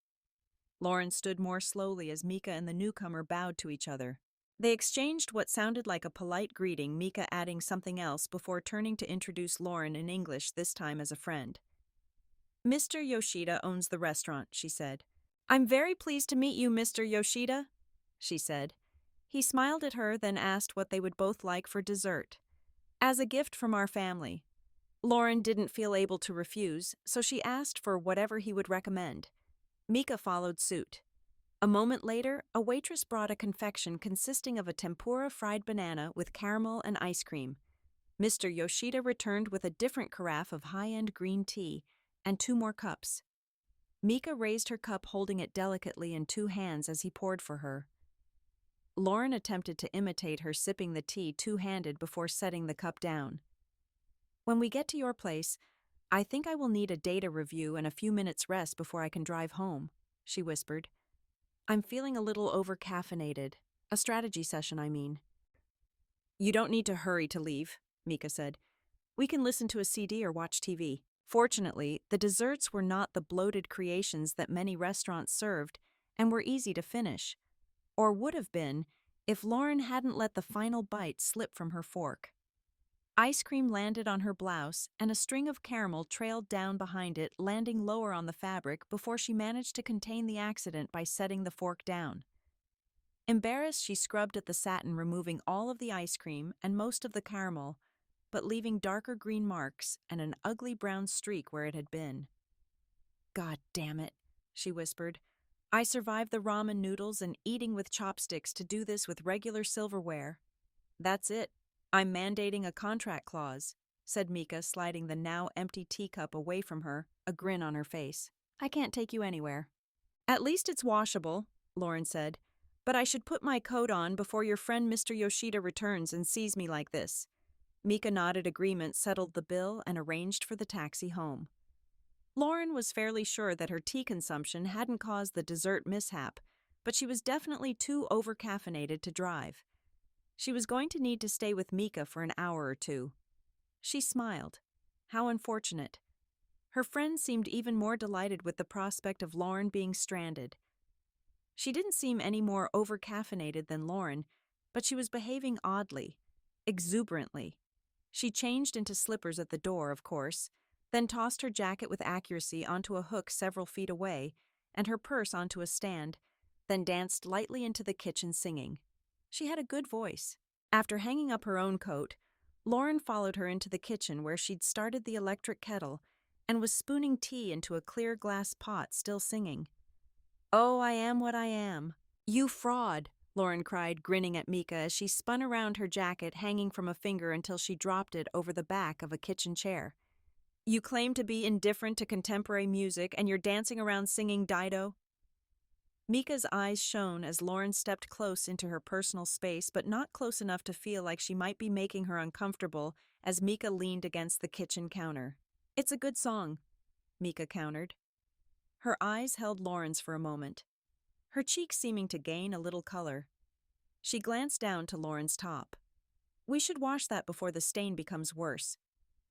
Lauren stood more slowly as Mika and the newcomer bowed to each other. They exchanged what sounded like a polite greeting, Mika adding something else before turning to introduce Lauren in English, this time as a friend. "Mr. Yoshida owns the restaurant," she said. "I'm very pleased to meet you, Mr. Yoshida," she said. He smiled at her, then asked what they would both like for dessert. As a gift from our family. Lauren didn't feel able to refuse, so she asked for whatever he would recommend. Mika followed suit. A moment later, a waitress brought a confection consisting of a tempura fried banana with caramel and ice cream. Mr. Yoshida returned with a different carafe of high-end green tea and 2 more cups. Mika raised her cup, holding it delicately in 2 hands as he poured for her. Lauren attempted to imitate her, sipping the tea two-handed before setting the cup down. When we get to your place, I think I will need a data review and a few minutes rest before I can drive home, she whispered. I'm feeling a little over-caffeinated. A strategy session, I mean. You don't need to hurry to leave, Mika said. We can listen to a CD or watch TV. Fortunately, the desserts were not the bloated creations that many restaurants served and were easy to finish. Or would have been if Lauren hadn't let the final bite slip from her fork. Ice cream landed on her blouse, and a string of caramel trailed down behind it, landing lower on the fabric before she managed to contain the accident by setting the fork down. Embarrassed, she scrubbed at the satin, removing all of the ice cream and most of the caramel, but leaving darker green marks and an ugly brown streak where it had been. God damn it, she whispered. I survived the ramen noodles and eating with chopsticks to do this with regular silverware. That's it. I'm mandating a contract clause, said Mika, sliding the now empty teacup away from her, a grin on her face. I can't take you anywhere. At least it's washable, Lauren said, but I should put my coat on before your friend Mr. Yoshida returns and sees me like this. Mika nodded agreement, settled the bill, and arranged for the taxi home. Lauren was fairly sure that her tea consumption hadn't caused the dessert mishap, but she was definitely too over-caffeinated to drive. She was going to need to stay with Mika for an hour or 2. She smiled. How unfortunate. Her friend seemed even more delighted with the prospect of Lauren being stranded. She didn't seem any more over-caffeinated than Lauren, but she was behaving oddly, exuberantly. She changed into slippers at the door, of course, then tossed her jacket with accuracy onto a hook several feet away and her purse onto a stand, then danced lightly into the kitchen singing. She had a good voice. After hanging up her own coat, Lauren followed her into the kitchen where she'd started the electric kettle and was spooning tea into a clear glass pot, still singing. Oh, I am what I am. You fraud, Lauren cried, grinning at Mika as she spun around her jacket hanging from a finger until she dropped it over the back of a kitchen chair. You claim to be indifferent to contemporary music and you're dancing around singing Dido? Mika's eyes shone as Lauren stepped close into her personal space, but not close enough to feel like she might be making her uncomfortable as Mika leaned against the kitchen counter. It's a good song, Mika countered. Her eyes held Lauren's for a moment, her cheeks seeming to gain a little color. She glanced down to Lauren's top. We should wash that before the stain becomes worse.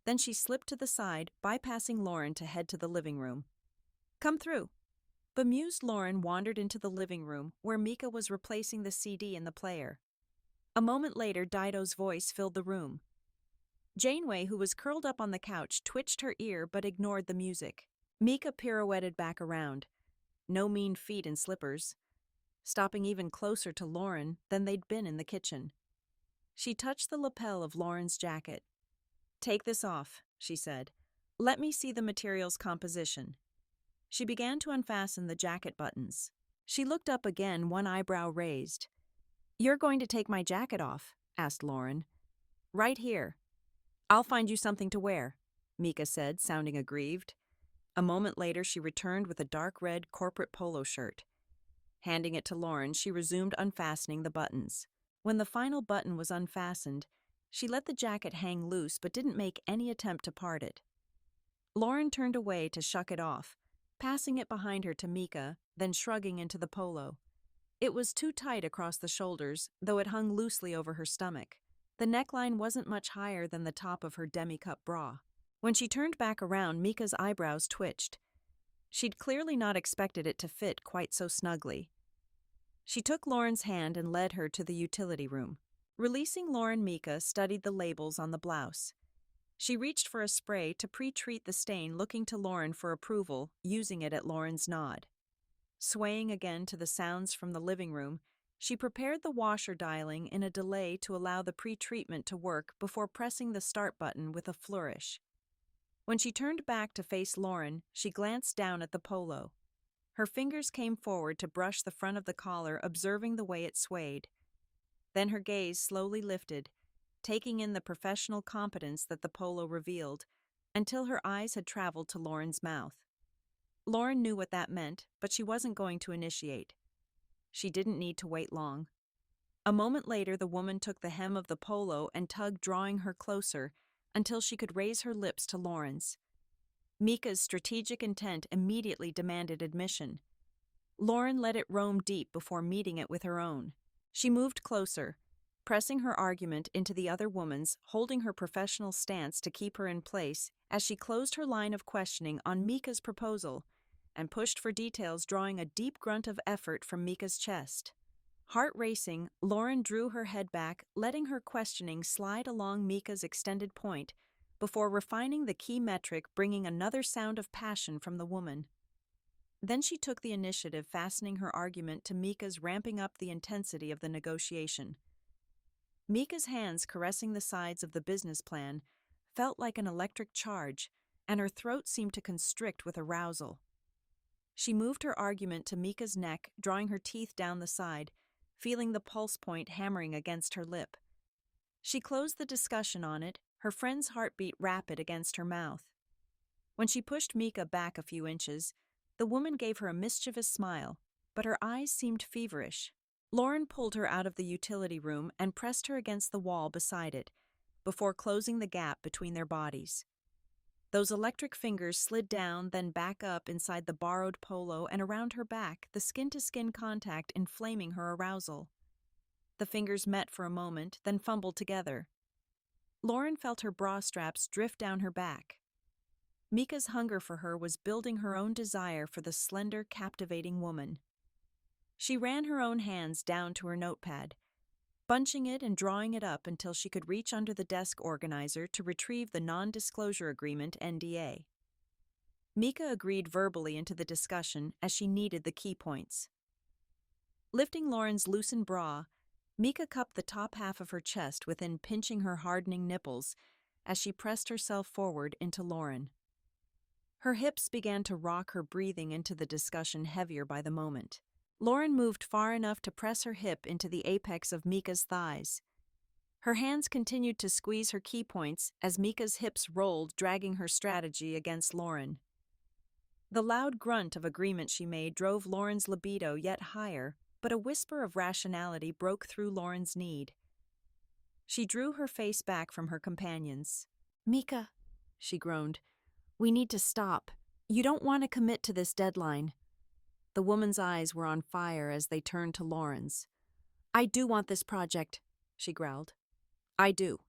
Then she slipped to the side, bypassing Lauren to head to the living room. Come through. Bemused Lauren wandered into the living room where Mika was replacing the CD in the player. A moment later, Dido's voice filled the room. Janeway, who was curled up on the couch, twitched her ear but ignored the music. Mika pirouetted back around. No mean feat in slippers, stopping even closer to Lauren than they'd been in the kitchen. She touched the lapel of Lauren's jacket. Take this off, she said. Let me see the material's composition. She began to unfasten the jacket buttons. She looked up again, one eyebrow raised. You're going to take my jacket off? Asked Lauren. Right here. I'll find you something to wear, Mika said, sounding aggrieved. A moment later, she returned with a dark red corporate polo shirt. Handing it to Lauren, she resumed unfastening the buttons. When the final button was unfastened, she let the jacket hang loose but didn't make any attempt to part it. Lauren turned away to shuck it off, passing it behind her to Mika, then shrugging into the polo. It was too tight across the shoulders, though it hung loosely over her stomach. The neckline wasn't much higher than the top of her demi-cup bra. When she turned back around, Mika's eyebrows twitched. She'd clearly not expected it to fit quite so snugly. She took Lauren's hand and led her to the utility room. Releasing Lauren, Mika studied the labels on the blouse. She reached for a spray to pre-treat the stain, looking to Lauren for approval, using it at Lauren's nod. Swaying again to the sounds from the living room, She prepared the washer dialing in a delay to allow the pre-treatment to work before pressing the start button with a flourish. When she turned back to face Lauren, she glanced down at the polo. Her fingers came forward to brush the front of the collar, observing the way it swayed. Then her gaze slowly lifted, taking in the professional competence that the polo revealed, until her eyes had traveled to Lauren's mouth. Lauren knew what that meant, but she wasn't going to initiate. She didn't need to wait long. A moment later, the woman took the hem of the polo and tugged, drawing her closer, until she could raise her lips to Lauren's. Mika's strategic intent immediately demanded admission. Lauren let it roam deep before meeting it with her own. She moved closer, pressing her argument into the other woman's, holding her professional stance to keep her in place as she closed her line of questioning on Mika's proposal and pushed for details, drawing a deep grunt of effort from Mika's chest. Heart racing, Lauren drew her head back, letting her questioning slide along Mika's extended point before refining the key metric, bringing another sound of passion from the woman. Then she took the initiative, fastening her argument to Mika's, ramping up the intensity of the negotiation. Mika's hands caressing the sides of the business plan felt like an electric charge, and her throat seemed to constrict with arousal. She moved her argument to Mika's neck, drawing her teeth down the side, feeling the pulse point hammering against her lip. She closed the discussion on it, her friend's heartbeat rapid against her mouth. When she pushed Mika back a few inches, the woman gave her a mischievous smile, but her eyes seemed feverish. Lauren pulled her out of the utility room and pressed her against the wall beside it, before closing the gap between their bodies. Those electric fingers slid down, then back up inside the borrowed polo and around her back, the skin-to-skin contact inflaming her arousal. The fingers met for a moment, then fumbled together. Lauren felt her bra straps drift down her back. Mika's hunger for her was building her own desire for the slender, captivating woman. She ran her own hands down to her notepad, bunching it and drawing it up until she could reach under the desk organizer to retrieve the non-disclosure agreement (NDA). Mika agreed verbally into the discussion as she needed the key points. Lifting Lauren's loosened bra, Mika cupped the top half of her chest within, pinching her hardening nipples as she pressed herself forward into Lauren. Her hips began to rock, her breathing into the discussion heavier by the moment. Lauren moved far enough to press her hip into the apex of Mika's thighs. Her hands continued to squeeze her key points as Mika's hips rolled, dragging her strategy against Lauren. The loud grunt of agreement she made drove Lauren's libido yet higher, but a whisper of rationality broke through Lauren's need. She drew her face back from her companions. "Mika," she groaned, "we need to stop. You don't want to commit to this deadline." The woman's eyes were on fire as they turned to Lauren's. "I do want this project," she growled. "I do.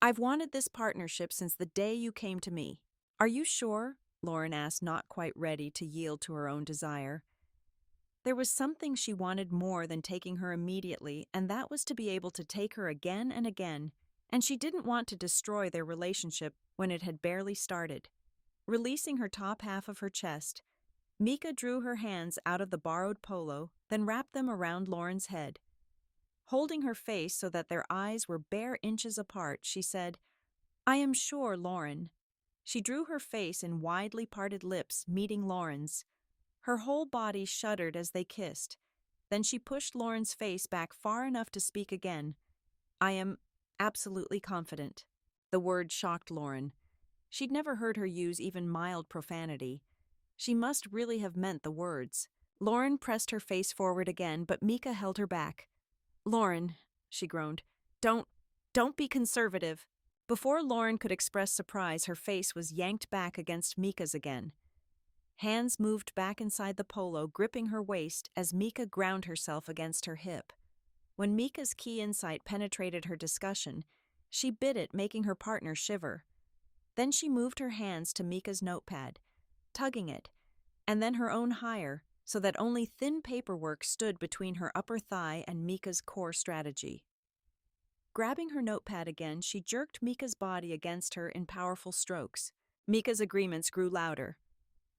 I've wanted this partnership since the day you came to me." "Are you sure?" Lauren asked, not quite ready to yield to her own desire. There was something she wanted more than taking her immediately, and that was to be able to take her again and again, and she didn't want to destroy their relationship when it had barely started. Releasing her top half of her chest, Mika drew her hands out of the borrowed polo, then wrapped them around Lauren's head. Holding her face so that their eyes were bare inches apart, she said, "I am sure, Lauren." She drew her face in widely parted lips, meeting Lauren's. Her whole body shuddered as they kissed. Then she pushed Lauren's face back far enough to speak again. "I am absolutely confident." The word shocked Lauren. She'd never heard her use even mild profanity. She must really have meant the words. Lauren pressed her face forward again, but Mika held her back. "Lauren," she groaned, don't be conservative." Before Lauren could express surprise, her face was yanked back against Mika's again. Hands moved back inside the polo, gripping her waist as Mika ground herself against her hip. When Mika's key insight penetrated her discussion, she bit it, making her partner shiver. Then she moved her hands to Mika's notepad, tugging it, and then her own higher, so that only thin paperwork stood between her upper thigh and Mika's core strategy. Grabbing her notepad again, she jerked Mika's body against her in powerful strokes. Mika's agreements grew louder.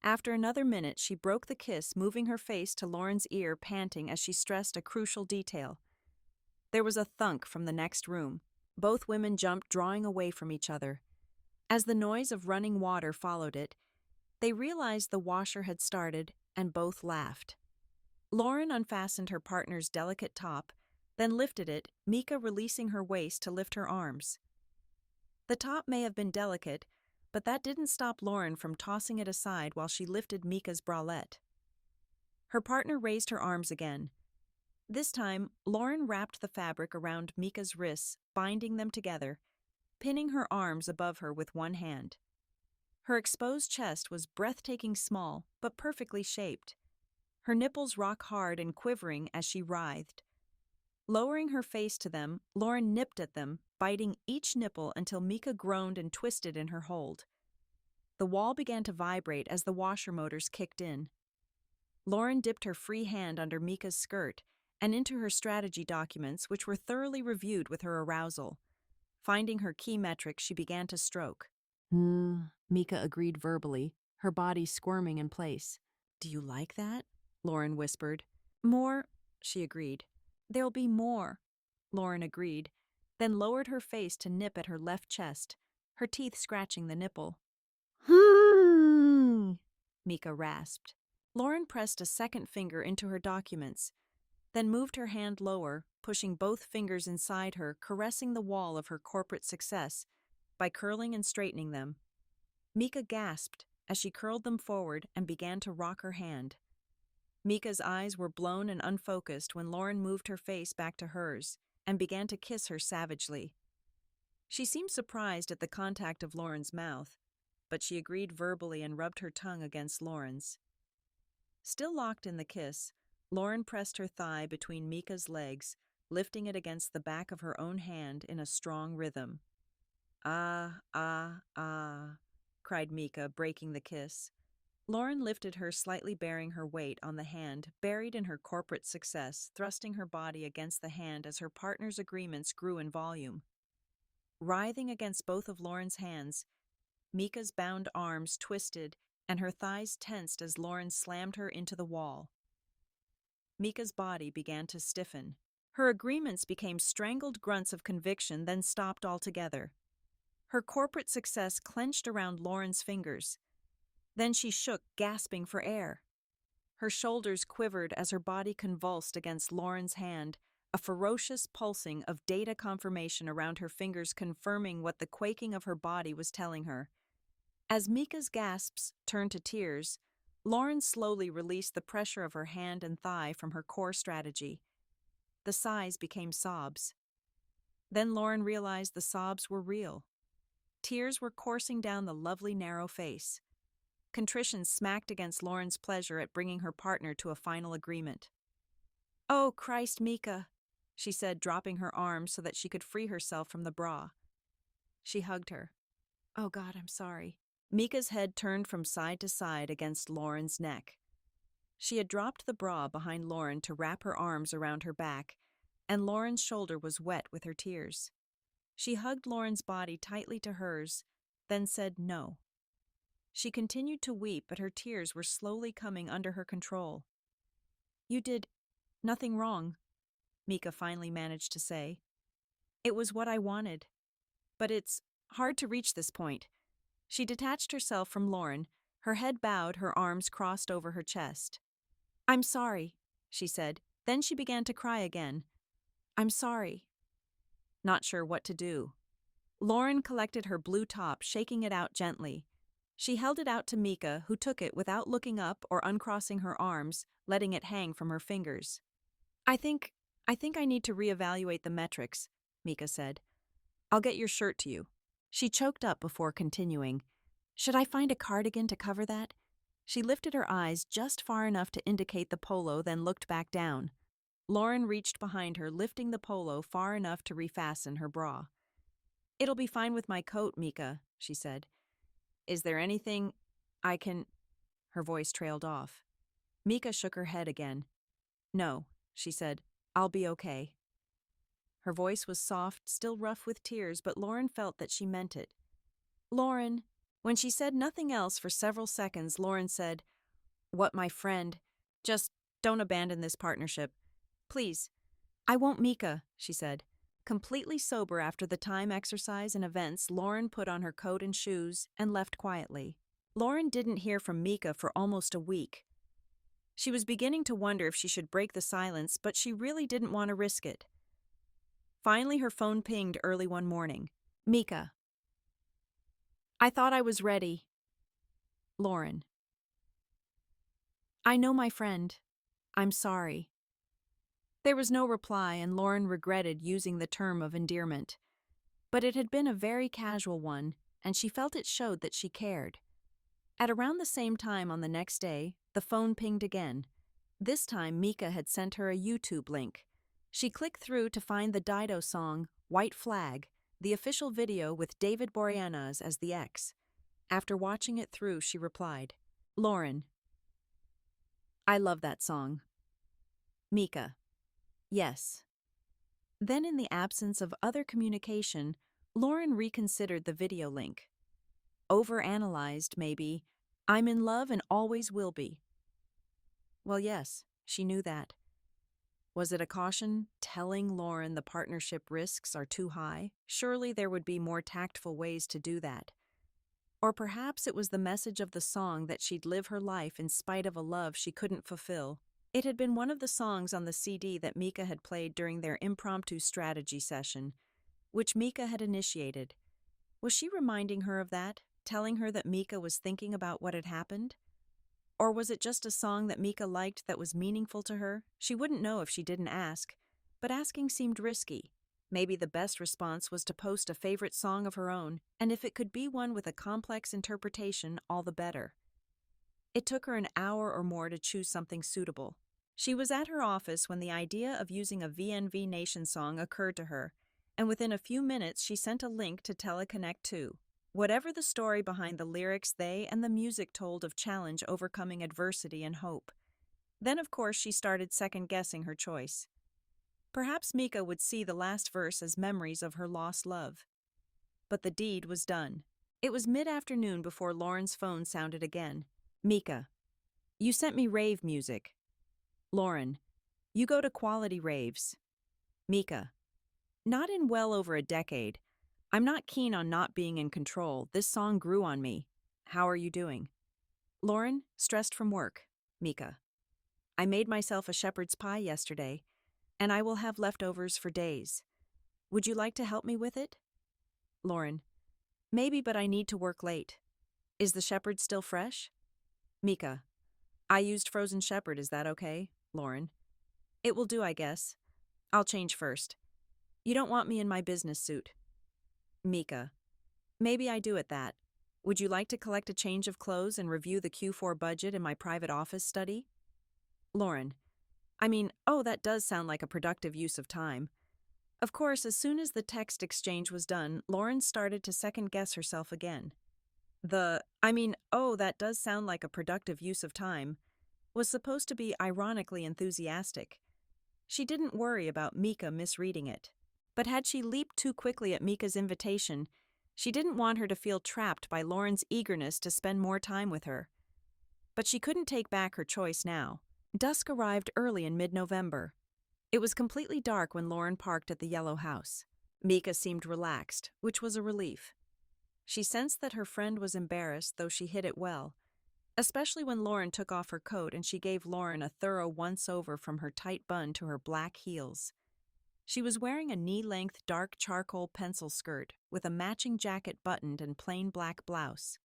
After another minute, she broke the kiss, moving her face to Lauren's ear, panting as she stressed a crucial detail. There was a thunk from the next room. Both women jumped, drawing away from each other. As the noise of running water followed it, they realized the washer had started, and both laughed. Lauren unfastened her partner's delicate top, then lifted it, Mika releasing her waist to lift her arms. The top may have been delicate, but that didn't stop Lauren from tossing it aside while she lifted Mika's bralette. Her partner raised her arms again. This time, Lauren wrapped the fabric around Mika's wrists, binding them together, pinning her arms above her with one hand. Her exposed chest was breathtaking small, but perfectly shaped. Her nipples rock hard and quivering as she writhed. Lowering her face to them, Lauren nipped at them, biting each nipple until Mika groaned and twisted in her hold. The wall began to vibrate as the washer motors kicked in. Lauren dipped her free hand under Mika's skirt and into her strategy documents, which were thoroughly reviewed with her arousal. Finding her key metrics, she began to stroke. Mika agreed verbally, her body squirming in place. "Do you like that?" Lauren whispered. "More," she agreed. "There'll be more," Lauren agreed, then lowered her face to nip at her left chest, her teeth scratching the nipple. Mika rasped. Lauren pressed a second finger into her documents, then moved her hand lower, pushing both fingers inside her, caressing the wall of her corporate success by curling and straightening them. Mika gasped as she curled them forward and began to rock her hand. Mika's eyes were blown and unfocused when Lauren moved her face back to hers and began to kiss her savagely. She seemed surprised at the contact of Lauren's mouth, but she agreed verbally and rubbed her tongue against Lauren's. Still locked in the kiss, Lauren pressed her thigh between Mika's legs, lifting it against the back of her own hand in a strong rhythm. "Ah, ah, ah," cried Mika, breaking the kiss. Lauren lifted her, slightly bearing her weight on the hand, buried in her corporate success, thrusting her body against the hand as her partner's agreements grew in volume. Writhing against both of Lauren's hands, Mika's bound arms twisted and her thighs tensed as Lauren slammed her into the wall. Mika's body began to stiffen. Her agreements became strangled grunts of conviction, then stopped altogether. Her corporate success clenched around Lauren's fingers. Then she shook, gasping for air. Her shoulders quivered as her body convulsed against Lauren's hand, a ferocious pulsing of data confirmation around her fingers confirming what the quaking of her body was telling her. As Mika's gasps turned to tears, Lauren slowly released the pressure of her hand and thigh from her core strategy. The sighs became sobs. Then Lauren realized the sobs were real. Tears were coursing down the lovely narrow face. Contrition smacked against Lauren's pleasure at bringing her partner to a final agreement. "Oh, Christ, Mika," she said, dropping her arms so that she could free herself from the bra. She hugged her. "Oh God, I'm sorry." Mika's head turned from side to side against Lauren's neck. She had dropped the bra behind Lauren to wrap her arms around her back, and Lauren's shoulder was wet with her tears. She hugged Lauren's body tightly to hers, then said no. She continued to weep, but her tears were slowly coming under her control. "You did nothing wrong," Mika finally managed to say. "It was what I wanted. But it's hard to reach this point." She detached herself from Lauren, her head bowed, her arms crossed over her chest. "I'm sorry," she said. Then she began to cry again. "I'm sorry." Not sure what to do. Lauren collected her blue top, shaking it out gently. She held it out to Mika, who took it without looking up or uncrossing her arms, letting it hang from her fingers. I think I need to reevaluate the metrics," Mika said. "I'll get your shirt to you." She choked up before continuing. "Should I find a cardigan to cover that?" She lifted her eyes just far enough to indicate the polo, then looked back down. Lauren reached behind her, lifting the polo far enough to refasten her bra. "It'll be fine with my coat, Mika," she said. "Is there anything I can—" Her voice trailed off. Mika shook her head again. "No," she said. "I'll be okay." Her voice was soft, still rough with tears, but Lauren felt that she meant it. "Lauren," When she said nothing else for several seconds, Lauren said, "What, my friend? Just don't abandon this partnership. Please." "I won't, Mika," she said. Completely sober after the time exercise and events, Lauren put on her coat and shoes and left quietly. Lauren didn't hear from Mika for almost a week. She was beginning to wonder if she should break the silence, but she really didn't want to risk it. Finally, her phone pinged early one morning. "Mika. I thought I was ready." Lauren. "I know, my friend. I'm sorry." There was no reply, and Lauren regretted using the term of endearment. But it had been a very casual one, and she felt it showed that she cared. At around the same time on the next day, the phone pinged again. This time, Mika had sent her a YouTube link. She clicked through to find the Dido song, "White Flag," the official video with David Boreanaz as the ex. After watching it through, she replied, "Lauren. I love that song." Mika. "Yes." Then, in the absence of other communication, Lauren reconsidered the video link. Overanalyzed, maybe. "I'm in love and always will be." Well, yes, she knew that. Was it a caution, telling Lauren the partnership risks are too high? Surely there would be more tactful ways to do that. Or perhaps it was the message of the song that she'd live her life in spite of a love she couldn't fulfill. It had been one of the songs on the CD that Mika had played during their impromptu strategy session, which Mika had initiated. Was she reminding her of that, telling her that Mika was thinking about what had happened? Or was it just a song that Mika liked that was meaningful to her? She wouldn't know if she didn't ask, but asking seemed risky. Maybe the best response was to post a favorite song of her own, and if it could be one with a complex interpretation, all the better. It took her an hour or more to choose something suitable. She was at her office when the idea of using a VNV Nation song occurred to her, and within a few minutes she sent a link to Teleconnect 2. Whatever the story behind the lyrics, they and the music told of challenge overcoming adversity and hope. Then, of course, she started second-guessing her choice. Perhaps Mika would see the last verse as memories of her lost love. But the deed was done. It was mid-afternoon before Lauren's phone sounded again. "Mika. You sent me rave music." Lauren. "You go to quality raves." Mika. "Not in well over a decade. I'm not keen on not being in control. This song grew on me. How are you doing?" Lauren, stressed from work. Mika. "I made myself a shepherd's pie yesterday, and I will have leftovers for days. Would you like to help me with it?" Lauren. "Maybe, but I need to work late. Is the shepherd still fresh?" Mika. "I used frozen shepherd, is that okay?" Lauren. "It will do, I guess. I'll change first. You don't want me in my business suit." Mika. "Maybe I do at that. Would you like to collect a change of clothes and review the Q4 budget in my private office study?" Lauren. Oh, that does sound like a productive use of time. Of course, as soon as the text exchange was done, Lauren started to second-guess herself again. Oh, that does sound like a productive use of time, was supposed to be ironically enthusiastic. She didn't worry about Mika misreading it. But had she leaped too quickly at Mika's invitation, she didn't want her to feel trapped by Lauren's eagerness to spend more time with her. But she couldn't take back her choice now. Dusk arrived early in mid-November. It was completely dark when Lauren parked at the yellow house. Mika seemed relaxed, which was a relief. She sensed that her friend was embarrassed, though she hid it well, especially when Lauren took off her coat and she gave Lauren a thorough once-over from her tight bun to her black heels. She was wearing a knee-length dark charcoal pencil skirt with a matching jacket buttoned and plain black blouse.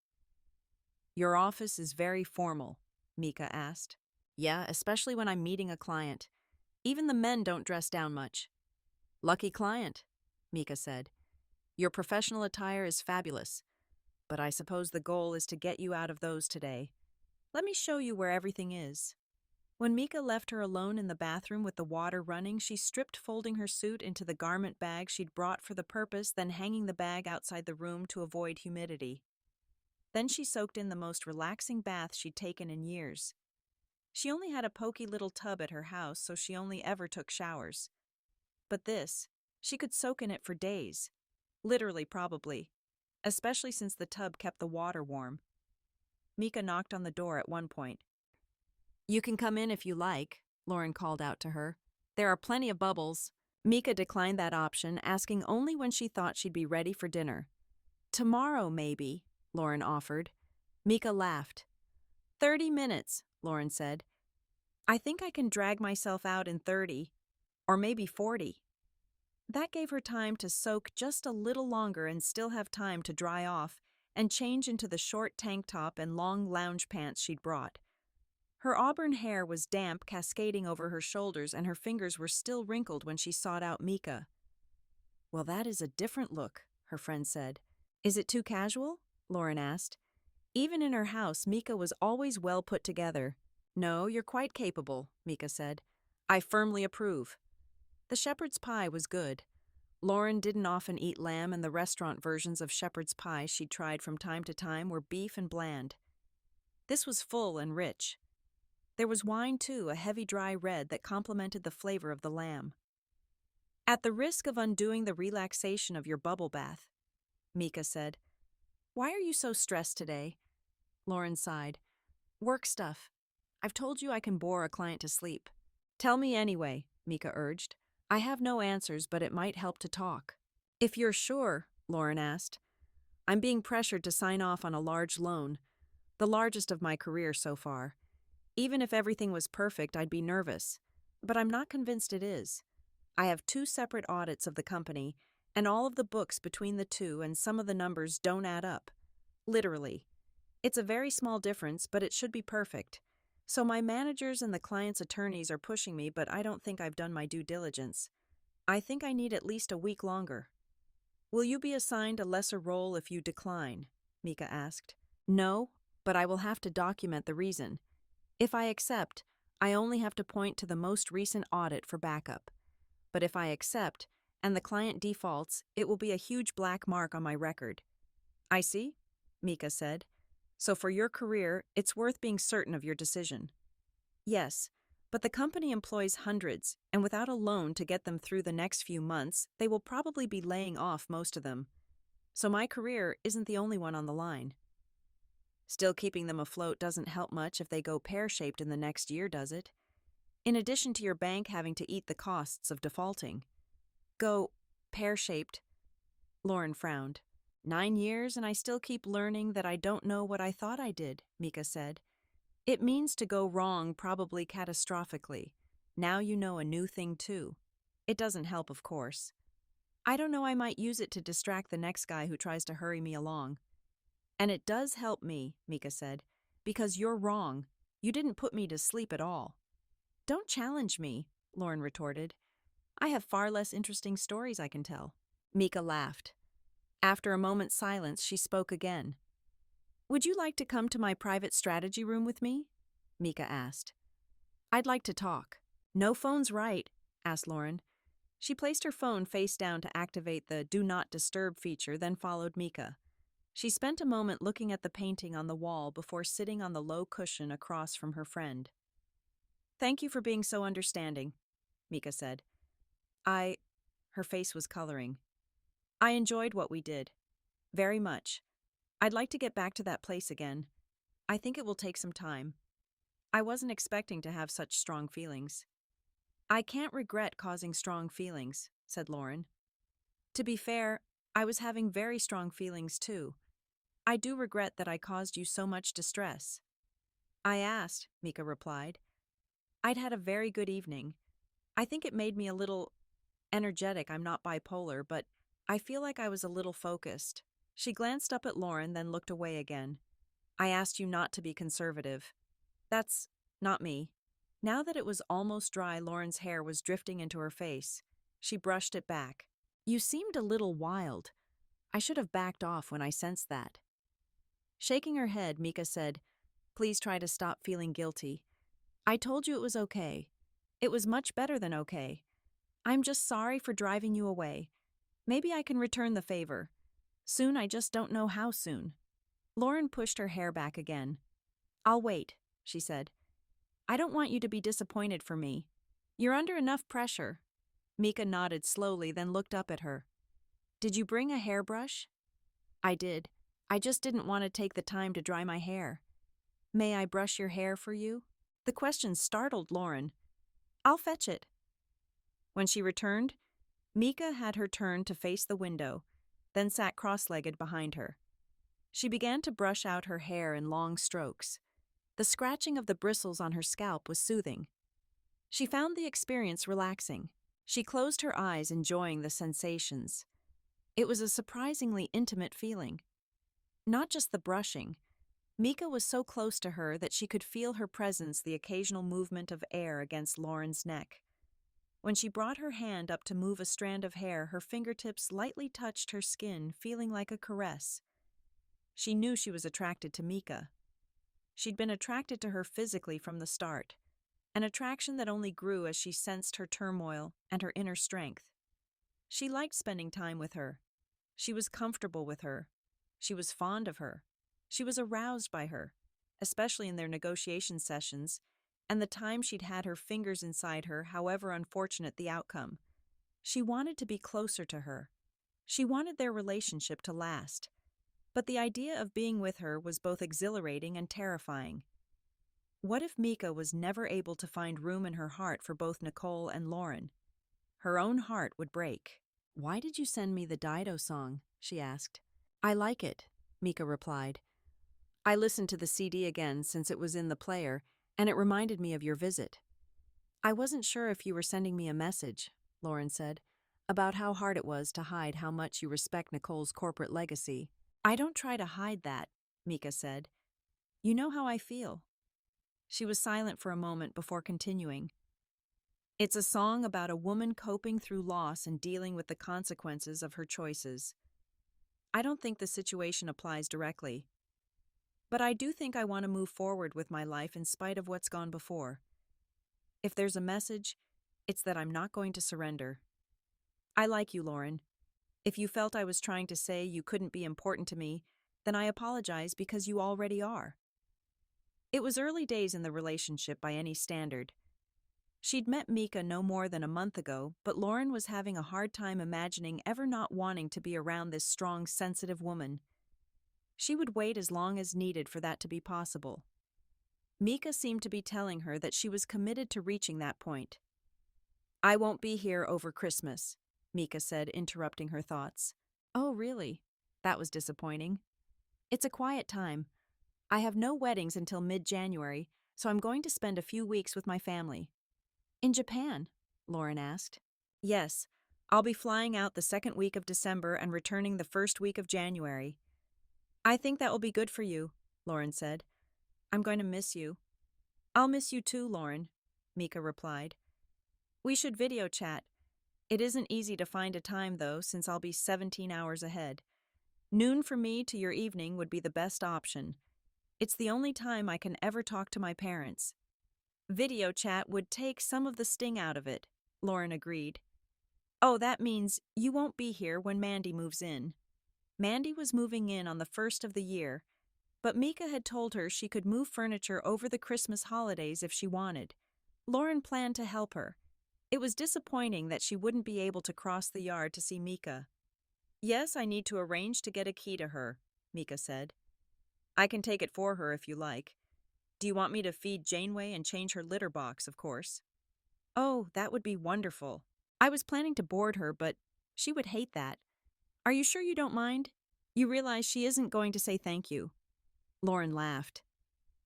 "Your office is very formal," Mika asked. "Yeah, especially when I'm meeting a client. Even the men don't dress down much." "Lucky client," Mika said. "Your professional attire is fabulous, but I suppose the goal is to get you out of those today. Let me show you where everything is." When Mika left her alone in the bathroom with the water running, she stripped folding her suit into the garment bag she'd brought for the purpose, then hanging the bag outside the room to avoid humidity. Then she soaked in the most relaxing bath she'd taken in years. She only had a poky little tub at her house, so she only ever took showers. But this, she could soak in it for days. Literally, probably. especially since the tub kept the water warm. Mika knocked on the door at one point. "You can come in if you like," Lauren called out to her. "There are plenty of bubbles." Mika declined that option, asking only when she thought she'd be ready for dinner. "Tomorrow, maybe," Lauren offered. Mika laughed. 30 minutes, Lauren said. "I think I can drag myself out in 30, or maybe 40. That gave her time to soak just a little longer and still have time to dry off and change into the short tank top and long lounge pants she'd brought. Her auburn hair was damp, cascading over her shoulders, and her fingers were still wrinkled when she sought out Mika. "Well, that is a different look," her friend said. "Is it too casual?" Lauren asked. Even in her house, Mika was always well put together. "No, you're quite capable," Mika said. "I firmly approve." The shepherd's pie was good. Lauren didn't often eat lamb, and the restaurant versions of shepherd's pie she'd tried from time to time were beef and bland. This was full and rich. There was wine, too, a heavy dry red that complemented the flavor of the lamb. "At the risk of undoing the relaxation of your bubble bath," Mika said. "Why are you so stressed today?" Lauren sighed. "Work stuff. I've told you I can bore a client to sleep." "Tell me anyway," Mika urged. "I have no answers, but it might help to talk." "If you're sure," Lauren asked. "I'm being pressured to sign off on a large loan, the largest of my career so far. Even if everything was perfect, I'd be nervous. But I'm not convinced it is. I have 2 separate audits of the company, and all of the books between the two and some of the numbers don't add up. Literally. It's a very small difference, but it should be perfect. So my managers and the client's attorneys are pushing me, but I don't think I've done my due diligence. I think I need at least a week longer." "Will you be assigned a lesser role if you decline?" Mika asked. "No, but I will have to document the reason. If I accept, I only have to point to the most recent audit for backup. But if I accept, and the client defaults, it will be a huge black mark on my record." "I see," Mika said. "So for your career, it's worth being certain of your decision." "Yes, but the company employs hundreds, and without a loan to get them through the next few months, they will probably be laying off most of them. So my career isn't the only one on the line." "Still keeping them afloat doesn't help much if they go pear-shaped in the next year, does it? In addition to your bank having to eat the costs of defaulting." "Go pear-shaped?" Lauren frowned. 9 years and I still keep learning that I don't know what I thought I did, Mika said. "It means to go wrong, probably catastrophically. Now you know a new thing too. It doesn't help, of course. I don't know, I might use it to distract the next guy who tries to hurry me along." "And it does help me," Mika said, "because you're wrong. You didn't put me to sleep at all." "Don't challenge me," Lauren retorted. "I have far less interesting stories I can tell." Mika laughed. After a moment's silence, she spoke again. "Would you like to come to my private strategy room with me?" Mika asked. "I'd like to talk." "No phones, right?" asked Lauren. She placed her phone face down to activate the Do Not Disturb feature, then followed Mika. She spent a moment looking at the painting on the wall before sitting on the low cushion across from her friend. "Thank you for being so understanding," Mika said. Her face was coloring. "I enjoyed what we did. Very much. I'd like to get back to that place again. I think it will take some time. I wasn't expecting to have such strong feelings." "I can't regret causing strong feelings," said Lauren. "To be fair, I was having very strong feelings too. I do regret that I caused you so much distress." "I asked," Mika replied. "I'd had a very good evening. I think it made me a little energetic. I'm not bipolar, but I feel like I was a little focused." She glanced up at Lauren, then looked away again. "I asked you not to be conservative. That's not me." Now that it was almost dry, Lauren's hair was drifting into her face. She brushed it back. "You seemed a little wild. I should have backed off when I sensed that." Shaking her head, Mika said, "Please try to stop feeling guilty. I told you it was okay. It was much better than okay. I'm just sorry for driving you away. Maybe I can return the favor. Soon, I just don't know how soon." Lauren pushed her hair back again. "I'll wait," she said. "I don't want you to be disappointed for me. You're under enough pressure." Mika nodded slowly, then looked up at her. "Did you bring a hairbrush?" I did. I just didn't want to take the time to dry my hair. May I brush your hair for you? The question startled Lauren. I'll fetch it. When she returned, Mika had her turned to face the window, then sat cross-legged behind her. She began to brush out her hair in long strokes. The scratching of the bristles on her scalp was soothing. She found the experience relaxing. She closed her eyes, enjoying the sensations. It was a surprisingly intimate feeling. Not just the brushing. Mika was so close to her that she could feel her presence, the occasional movement of air against Lauren's neck. When she brought her hand up to move a strand of hair, her fingertips lightly touched her skin, feeling like a caress. She knew she was attracted to Mika. She'd been attracted to her physically from the start, an attraction that only grew as she sensed her turmoil and her inner strength. She liked spending time with her. She was comfortable with her. She was fond of her. She was aroused by her, especially in their negotiation sessions, and the time she'd had her fingers inside her, however unfortunate the outcome. She wanted to be closer to her. She wanted their relationship to last. But the idea of being with her was both exhilarating and terrifying. What if Mika was never able to find room in her heart for both Nicole and Lauren? Her own heart would break. Why did you send me the Dido song? She asked. I like it, Mika replied. I listened to the CD again since it was in the player, and it reminded me of your visit. I wasn't sure if you were sending me a message, Lauren said, about how hard it was to hide how much you respect Nicole's corporate legacy. I don't try to hide that, Mika said. You know how I feel. She was silent for a moment before continuing. It's a song about a woman coping through loss and dealing with the consequences of her choices. I don't think the situation applies directly. But I do think I want to move forward with my life in spite of what's gone before. If there's a message, it's that I'm not going to surrender. I like you, Lauren. If you felt I was trying to say you couldn't be important to me, then I apologize because you already are. It was early days in the relationship by any standard. She'd met Mika no more than a month ago, but Lauren was having a hard time imagining ever not wanting to be around this strong, sensitive woman. She would wait as long as needed for that to be possible. Mika seemed to be telling her that she was committed to reaching that point. I won't be here over Christmas, Mika said, interrupting her thoughts. Oh, really? That was disappointing. It's a quiet time. I have no weddings until mid-January, so I'm going to spend a few weeks with my family. In Japan? Lauren asked. Yes, I'll be flying out the second week of December and returning the first week of January. I think that will be good for you, Lauren said. I'm going to miss you. I'll miss you too, Lauren, Mika replied. We should video chat. It isn't easy to find a time, though, since I'll be 17 hours ahead. Noon for me to your evening would be the best option. It's the only time I can ever talk to my parents. Video chat would take some of the sting out of it, Lauren agreed. Oh, that means you won't be here when Mandy moves in. Mandy was moving in on the first of the year, but Mika had told her she could move furniture over the Christmas holidays if she wanted. Lauren planned to help her. It was disappointing that she wouldn't be able to cross the yard to see Mika. Yes, I need to arrange to get a key to her, Mika said. I can take it for her if you like. Do you want me to feed Janeway and change her litter box, of course? Oh, that would be wonderful. I was planning to board her, but she would hate that. Are you sure you don't mind? You realize she isn't going to say thank you. Lauren laughed.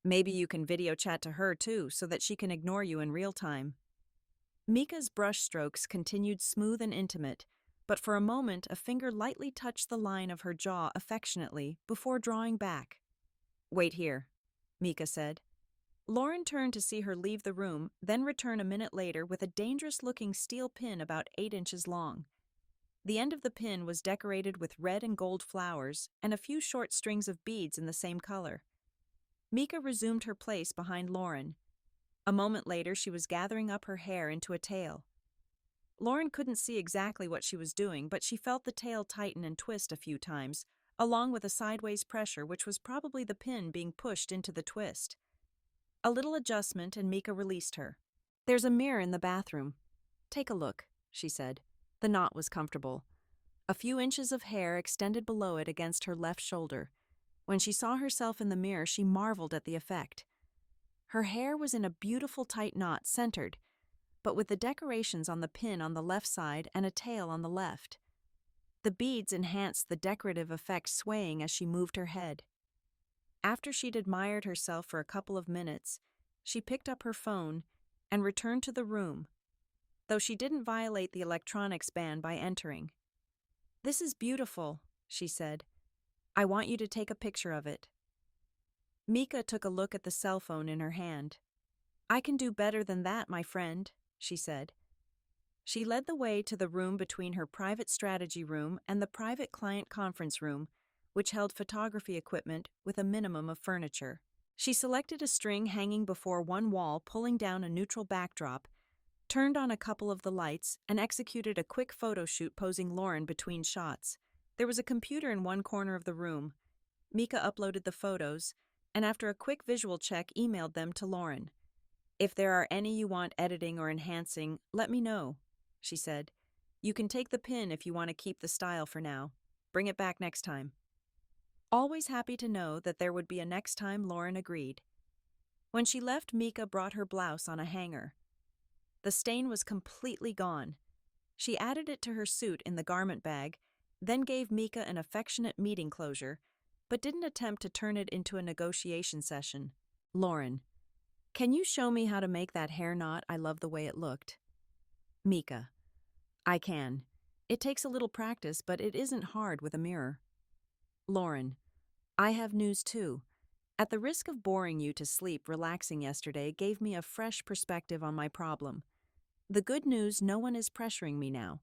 Maybe you can video chat to her too, so that she can ignore you in real time. Mika's brush strokes continued smooth and intimate, but for a moment a finger lightly touched the line of her jaw affectionately before drawing back. Wait here, Mika said. Lauren turned to see her leave the room, then return a minute later with a dangerous-looking steel pin about 8 inches long. The end of the pin was decorated with red and gold flowers and a few short strings of beads in the same color. Mika resumed her place behind Lauren. A moment later, she was gathering up her hair into a tail. Lauren couldn't see exactly what she was doing, but she felt the tail tighten and twist a few times, along with a sideways pressure which was probably the pin being pushed into the twist. A little adjustment and Mika released her. There's a mirror in the bathroom. Take a look, she said. The knot was comfortable. A few inches of hair extended below it against her left shoulder. When she saw herself in the mirror, she marveled at the effect. Her hair was in a beautiful tight knot, centered, but with the decorations on the pin on the left side and a tail on the left. The beads enhanced the decorative effect, swaying as she moved her head. After she'd admired herself for a couple of minutes, she picked up her phone and returned to the room, though she didn't violate the electronics ban by entering. "This is beautiful," she said. "I want you to take a picture of it." Mika took a look at the cell phone in her hand. "I can do better than that, my friend," she said. She led the way to the room between her private strategy room and the private client conference room, which held photography equipment with a minimum of furniture. She selected a string hanging before one wall, pulling down a neutral backdrop, turned on a couple of the lights, and executed a quick photo shoot posing Lauren between shots. There was a computer in one corner of the room. Mika uploaded the photos, and after a quick visual check, emailed them to Lauren. "If there are any you want editing or enhancing, let me know," she said. "You can take the pin if you want to keep the style for now. Bring it back next time." Always happy to know that there would be a next time, Lauren agreed. When she left, Mika brought her blouse on a hanger. The stain was completely gone. She added it to her suit in the garment bag, then gave Mika an affectionate meeting closure, but didn't attempt to turn it into a negotiation session. "Lauren, can you show me how to make that hair knot? I love the way it looked." Mika: "I can. It takes a little practice, but it isn't hard with a mirror." Lauren: "I have news too. At the risk of boring you to sleep, relaxing yesterday gave me a fresh perspective on my problem. The good news, no one is pressuring me now.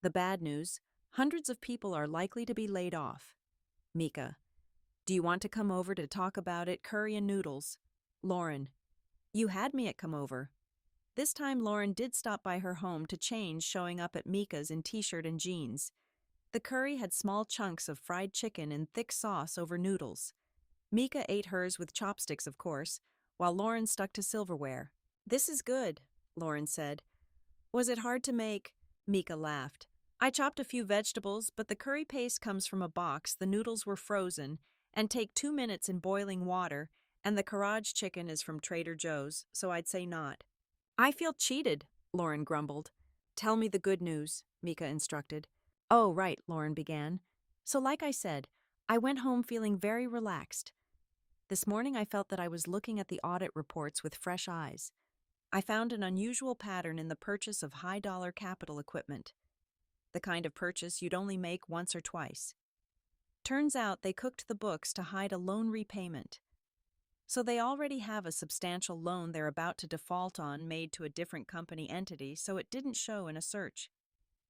The bad news, hundreds of people are likely to be laid off." Mika: "Do you want to come over to talk about it? Curry and noodles." Lauren: "You had me at come over." This time Lauren did stop by her home to change, showing up at Mika's in t-shirt and jeans. The curry had small chunks of fried chicken and thick sauce over noodles. Mika ate hers with chopsticks, of course, while Lauren stuck to silverware. "This is good," Lauren said. "Was it hard to make?" Mika laughed. "I chopped a few vegetables, but the curry paste comes from a box, the noodles were frozen, and take 2 minutes in boiling water, and the Karaage chicken is from Trader Joe's, so I'd say not." "I feel cheated," Lauren grumbled. "Tell me the good news," Mika instructed. "Oh, right," Lauren began. "So like I said, I went home feeling very relaxed. This morning I felt that I was looking at the audit reports with fresh eyes. I found an unusual pattern in the purchase of high-dollar capital equipment, the kind of purchase you'd only make once or twice. Turns out they cooked the books to hide a loan repayment. So they already have a substantial loan they're about to default on made to a different company entity, so it didn't show in a search.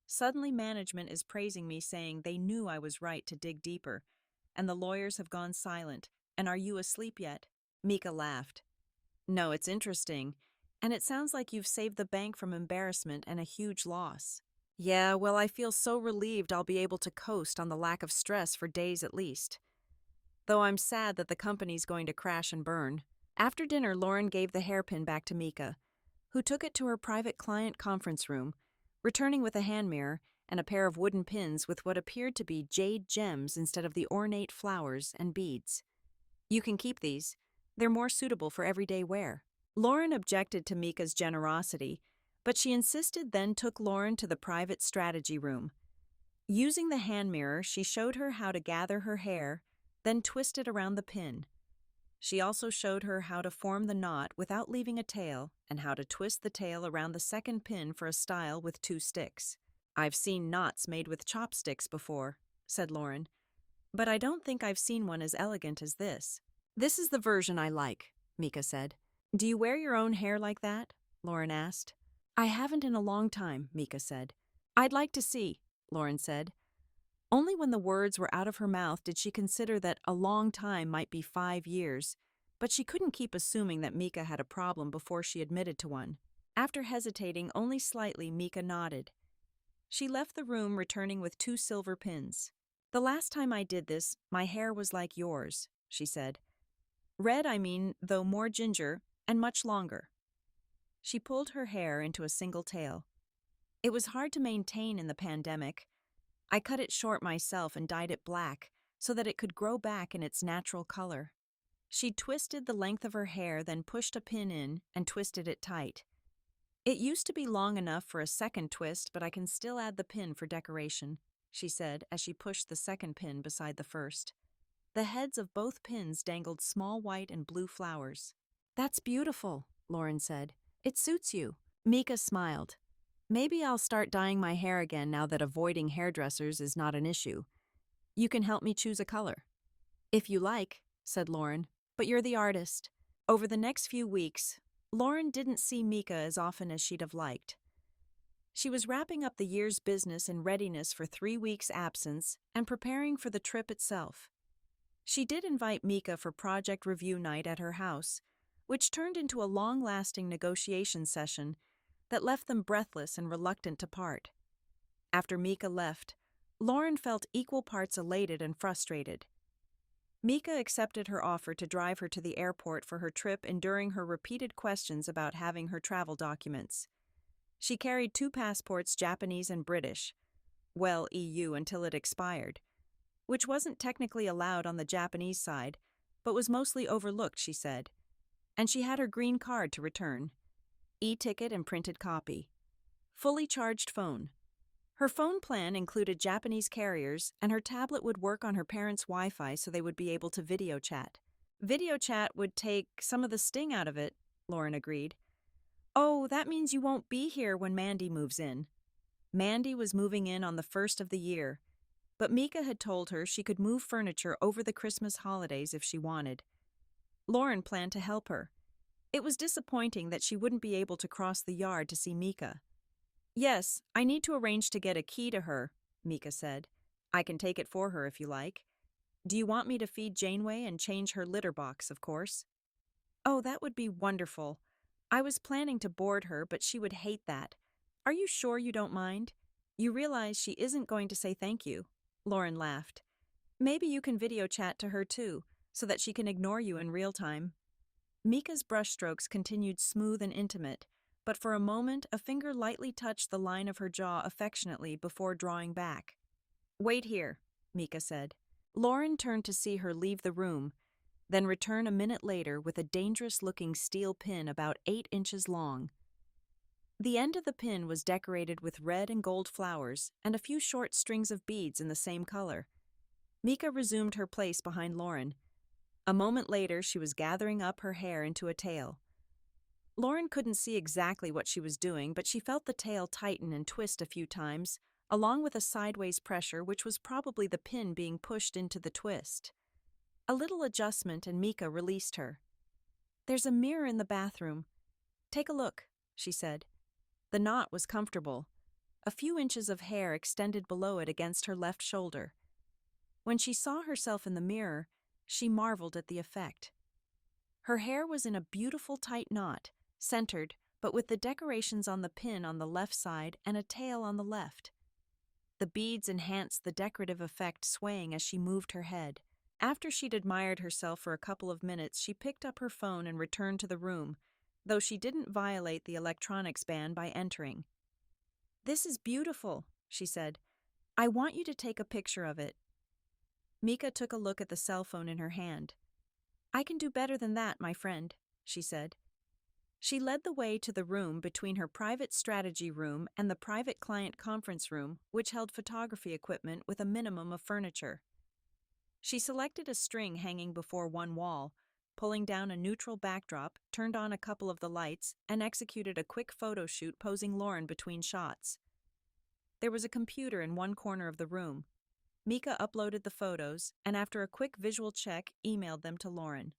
Suddenly management is praising me, saying they knew I was right to dig deeper, and the lawyers have gone silent. And are you asleep yet?" Mika laughed. "No, it's interesting, and it sounds like you've saved the bank from embarrassment and a huge loss." "Yeah, well, I feel so relieved I'll be able to coast on the lack of stress for days at least. Though I'm sad that the company's going to crash and burn." After dinner, Lauren gave the hairpin back to Mika, who took it to her private client conference room, returning with a hand mirror and a pair of wooden pins with what appeared to be jade gems instead of the ornate flowers and beads. "You can keep these. They're more suitable for everyday wear." Lauren objected to Mika's generosity, but she insisted, then took Lauren to the private strategy room. Using the hand mirror, she showed her how to gather her hair, then twist it around the pin. She also showed her how to form the knot without leaving a tail and how to twist the tail around the second pin for a style with 2 sticks. "I've seen knots made with chopsticks before," said Lauren, "but I don't think I've seen one as elegant as this." "This is the version I like," Mika said. "Do you wear your own hair like that?" Lauren asked. "I haven't in a long time," Mika said. "I'd like to see," Lauren said. Only when the words were out of her mouth did she consider that a long time might be 5 years, but she couldn't keep assuming that Mika had a problem before she admitted to one. After hesitating only slightly, Mika nodded. She left the room, returning with 2 silver pins. "The last time I did this, my hair was like yours," she said. "Red, I mean, though more ginger, and much longer." She pulled her hair into a single tail. "It was hard to maintain in the pandemic. I cut it short myself and dyed it black so that it could grow back in its natural color. She twisted the length of her hair, then pushed a pin in and twisted it tight. It used to be long enough for a second twist, but I can still add the pin for decoration, she said as she pushed the second pin beside the first. The heads of both pins dangled small white and blue flowers. That's beautiful, Lauren said. It suits you. Mika smiled. Maybe I'll start dyeing my hair again now that avoiding hairdressers is not an issue. You can help me choose a color. If you like, said Lauren, but you're the artist. Over the next few weeks, Lauren didn't see Mika as often as she'd have liked. She was wrapping up the year's business in readiness for 3 weeks' absence and preparing for the trip itself. She did invite Mika for project review night at her house, which turned into a long-lasting negotiation session that left them breathless and reluctant to part. After Mika left, Lauren felt equal parts elated and frustrated. Mika accepted her offer to drive her to the airport for her trip, enduring her repeated questions about having her travel documents. She carried 2 passports, Japanese and British, well, EU until it expired, which wasn't technically allowed on the Japanese side, but was mostly overlooked, she said. And she had her green card to return, e-ticket and printed copy. Fully charged phone. Her phone plan included Japanese carriers, and her tablet would work on her parents' Wi-Fi so they would be able to video chat. Video chat would take some of the sting out of it, Lauren agreed. Oh, that means you won't be here when Mandy moves in. Mandy was moving in on the 1st of the year, but Mika had told her she could move furniture over the Christmas holidays if she wanted. Lauren planned to help her. It was disappointing that she wouldn't be able to cross the yard to see Mika. Yes, I need to arrange to get a key to her, Mika said. I can take it for her if you like. Do you want me to feed Janeway and change her litter box, of course? Oh, that would be wonderful. I was planning to board her, but she would hate that. Are you sure you don't mind? You realize she isn't going to say thank you. Lauren laughed. Maybe you can video chat to her too, so that she can ignore you in real time. Mika's brushstrokes continued smooth and intimate, but for a moment a finger lightly touched the line of her jaw affectionately before drawing back. Wait here, Mika said. Lauren turned to see her leave the room, then return a minute later with a dangerous-looking steel pin about 8 inches long. The end of the pin was decorated with red and gold flowers and a few short strings of beads in the same color. Mika resumed her place behind Lauren. A moment later, she was gathering up her hair into a tail. Lauren couldn't see exactly what she was doing, but she felt the tail tighten and twist a few times, along with a sideways pressure which was probably the pin being pushed into the twist. A little adjustment and Mika released her. There's a mirror in the bathroom. Take a look, she said. The knot was comfortable. A few inches of hair extended below it against her left shoulder. When she saw herself in the mirror, she marveled at the effect. Her hair was in a beautiful tight knot, centered, but with the decorations on the pin on the left side and a tail on the left. The beads enhanced the decorative effect, swaying as she moved her head. After she'd admired herself for a couple of minutes, she picked up her phone and returned to the room, though she didn't violate the electronics ban by entering. This is beautiful, she said. I want you to take a picture of it. Mika took a look at the cell phone in her hand. I can do better than that, my friend, she said. She led the way to the room between her private strategy room and the private client conference room, which held photography equipment with a minimum of furniture. She selected a string hanging before one wall, pulling down a neutral backdrop, turned on a couple of the lights, and executed a quick photo shoot posing Lauren between shots. There was a computer in one corner of the room. Mika uploaded the photos, and after a quick visual check, emailed them to Lauren.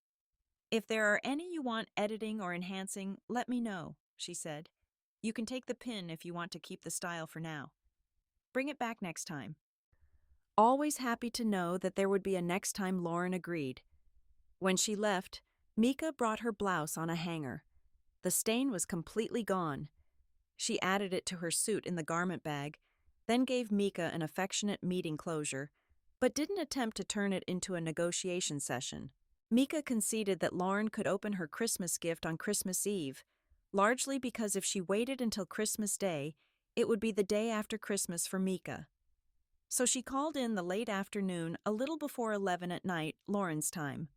If there are any you want editing or enhancing, let me know, she said. You can take the pin if you want to keep the style for now. Bring it back next time. Always happy to know that there would be a next time, Lauren agreed. When she left, Mika brought her blouse on a hanger. The stain was completely gone. She added it to her suit in the garment bag, then gave Mika an affectionate meeting closure, but didn't attempt to turn it into a negotiation session. Mika conceded that Lauren could open her Christmas gift on Christmas Eve, largely because if she waited until Christmas Day, it would be the day after Christmas for Mika. So she called in the late afternoon, a little before 11 at night, Lauren's time.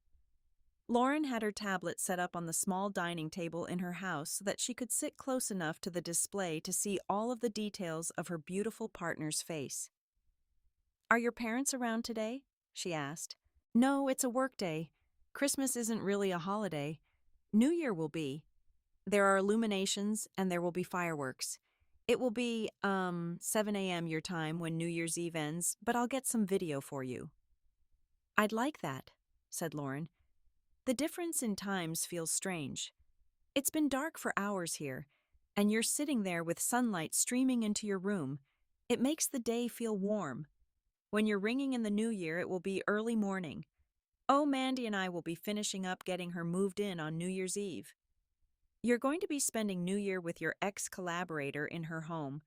Lauren had her tablet set up on the small dining table in her house so that she could sit close enough to the display to see all of the details of her beautiful partner's face. "Are your parents around today?" she asked. "No, it's a work day. Christmas isn't really a holiday. New Year will be. There are illuminations and there will be fireworks. It will be, 7 a.m. your time when New Year's Eve ends, but I'll get some video for you." "I'd like that," said Lauren. "The difference in times feels strange. It's been dark for hours here, and you're sitting there with sunlight streaming into your room. It makes the day feel warm. When you're ringing in the new year, it will be early morning. Oh, Mandy and I will be finishing up getting her moved in on New Year's Eve. You're going to be spending New Year with your ex-collaborator in her home.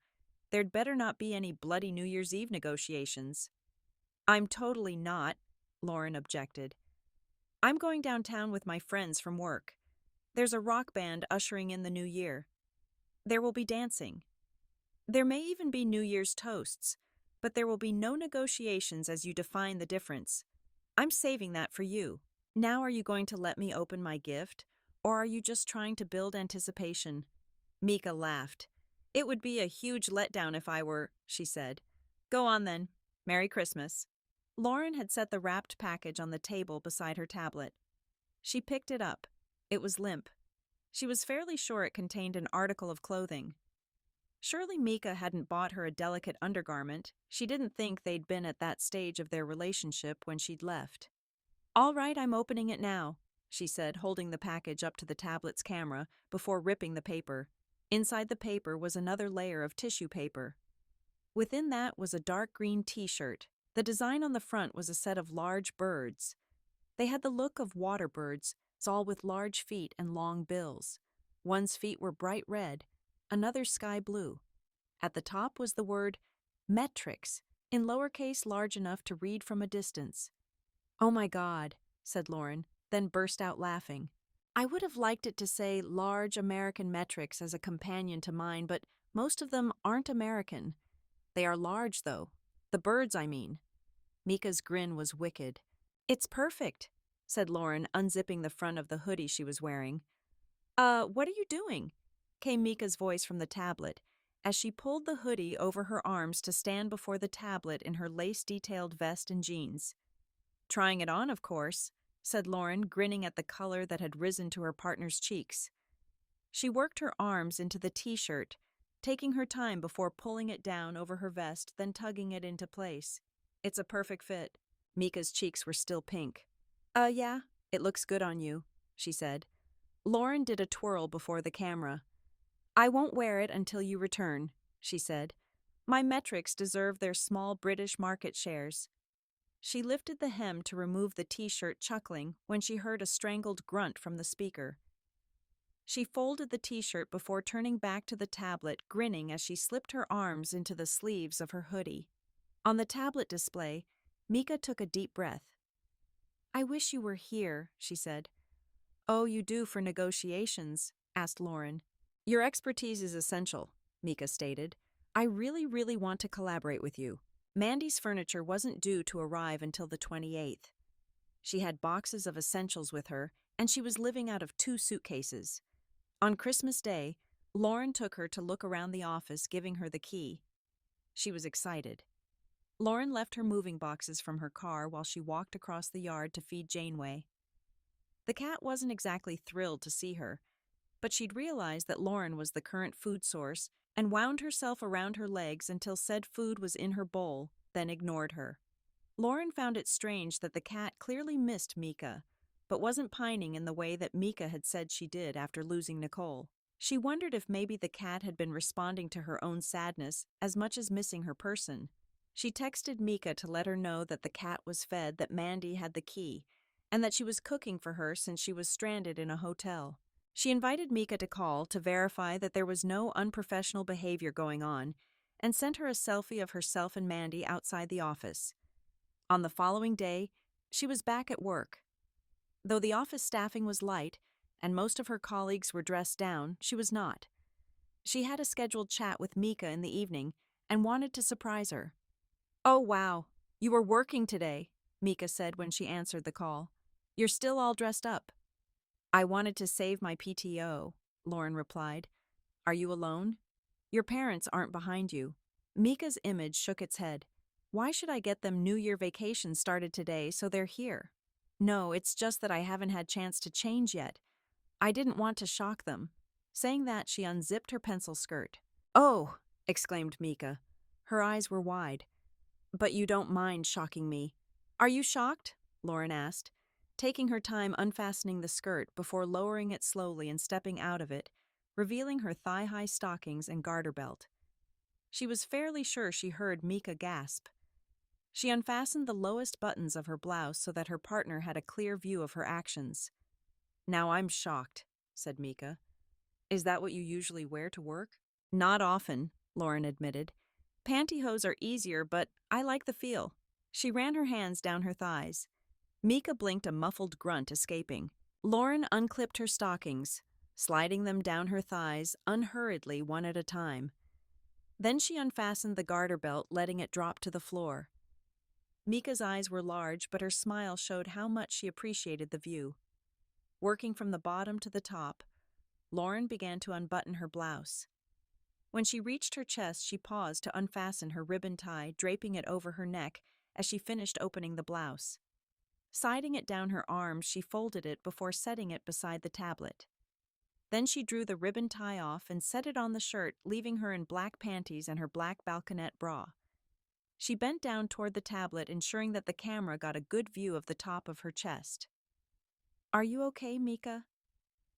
There'd better not be any bloody New Year's Eve negotiations." "I'm totally not," Lauren objected. "I'm going downtown with my friends from work. There's a rock band ushering in the new year. There will be dancing. There may even be New Year's toasts, but there will be no negotiations as you define the difference. I'm saving that for you. Now are you going to let me open my gift, or are you just trying to build anticipation?" Mika laughed. "It would be a huge letdown if I were," she said. "Go on then. Merry Christmas." Lauren had set the wrapped package on the table beside her tablet. She picked it up. It was limp. She was fairly sure it contained an article of clothing. Surely Mika hadn't bought her a delicate undergarment. She didn't think they'd been at that stage of their relationship when she'd left. "All right, I'm opening it now," she said, holding the package up to the tablet's camera before ripping the paper. Inside the paper was another layer of tissue paper. Within that was a dark green t-shirt. The design on the front was a set of large birds. They had the look of water birds, all with large feet and long bills. One's feet were bright red, another sky blue. At the top was the word metrics, in lowercase large enough to read from a distance. "Oh my God," said Lauren, then burst out laughing. "I would have liked it to say large American metrics as a companion to mine, but most of them aren't American. They are large, though. The birds, I mean." Mika's grin was wicked. "It's perfect," said Lauren, unzipping the front of the hoodie she was wearing. What are you doing?" came Mika's voice from the tablet, as she pulled the hoodie over her arms to stand before the tablet in her lace-detailed vest and jeans. "Trying it on, of course," said Lauren, grinning at the color that had risen to her partner's cheeks. She worked her arms into the t-shirt, taking her time before pulling it down over her vest, then tugging it into place. "It's a perfect fit." Mika's cheeks were still pink. Yeah, it looks good on you," she said. Lauren did a twirl before the camera. "I won't wear it until you return," she said. "My metrics deserve their small British market shares." She lifted the hem to remove the t-shirt, chuckling when she heard a strangled grunt from the speaker. She folded the t-shirt before turning back to the tablet, grinning as she slipped her arms into the sleeves of her hoodie. On the tablet display, Mika took a deep breath. "I wish you were here," she said. "Oh, you do for negotiations?" asked Lauren. "Your expertise is essential," Mika stated. "I really want to collaborate with you." Mandy's furniture wasn't due to arrive until the 28th. She had boxes of essentials with her, and she was living out of 2 suitcases. On Christmas Day, Lauren took her to look around the office, giving her the key. She was excited. Lauren left her moving boxes from her car while she walked across the yard to feed Janeway. The cat wasn't exactly thrilled to see her, but she'd realized that Lauren was the current food source and wound herself around her legs until said food was in her bowl, then ignored her. Lauren found it strange that the cat clearly missed Mika, but wasn't pining in the way that Mika had said she did after losing Nicole. She wondered if maybe the cat had been responding to her own sadness as much as missing her person. She texted Mika to let her know that the cat was fed, that Mandy had the key, and that she was cooking for her since she was stranded in a hotel. She invited Mika to call to verify that there was no unprofessional behavior going on, and sent her a selfie of herself and Mandy outside the office. On the following day, she was back at work. Though the office staffing was light, and most of her colleagues were dressed down, she was not. She had a scheduled chat with Mika in the evening and wanted to surprise her. Oh, wow. You were working today, Mika said when she answered the call. You're still all dressed up. I wanted to save my PTO, Lauren replied. Are you alone? Your parents aren't behind you. Mika's image shook its head. Why should I get them New Year vacation started today so they're here? No, it's just that I haven't had chance to change yet. I didn't want to shock them. Saying that, she unzipped her pencil skirt. Oh, exclaimed Mika. Her eyes were wide. But you don't mind shocking me. Are you shocked? Lauren asked, taking her time unfastening the skirt before lowering it slowly and stepping out of it, revealing her thigh-high stockings and garter belt. She was fairly sure she heard Mika gasp. She unfastened the lowest buttons of her blouse so that her partner had a clear view of her actions. Now I'm shocked, said Mika. Is that what you usually wear to work? Not often, Lauren admitted. Pantyhose are easier, but I like the feel. She ran her hands down her thighs. Mika blinked, a muffled grunt escaping. Lauren unclipped her stockings, sliding them down her thighs unhurriedly one at a time. Then she unfastened the garter belt, letting it drop to the floor. Mika's eyes were large, but her smile showed how much she appreciated the view. Working from the bottom to the top, Lauren began to unbutton her blouse. When she reached her chest, she paused to unfasten her ribbon tie, draping it over her neck as she finished opening the blouse. Siding it down her arms, she folded it before setting it beside the tablet. Then she drew the ribbon tie off and set it on the shirt, leaving her in black panties and her black balconette bra. She bent down toward the tablet, ensuring that the camera got a good view of the top of her chest. Are you okay, Mika?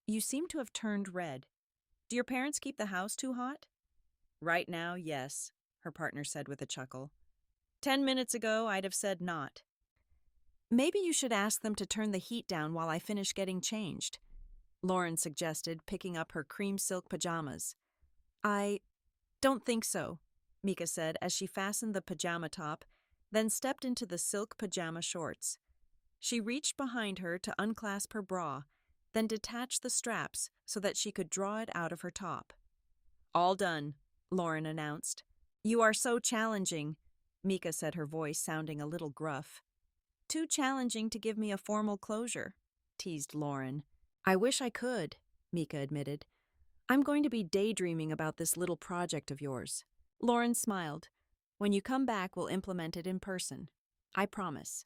You seem to have turned red. Do your parents keep the house too hot? Right now, yes, her partner said with a chuckle. 10 minutes ago, I'd have said not. Maybe you should ask them to turn the heat down while I finish getting changed, Lauren suggested, picking up her cream silk pajamas. I don't think so, Mika said as she fastened the pajama top, then stepped into the silk pajama shorts. She reached behind her to unclasp her bra, then detached the straps so that she could draw it out of her top. All done, Lauren announced. You are so challenging, Mika said, her voice sounding a little gruff. Too challenging to give me a formal closure, teased Lauren. I wish I could, Mika admitted. I'm going to be daydreaming about this little project of yours. Lauren smiled. When you come back, we'll implement it in person. I promise.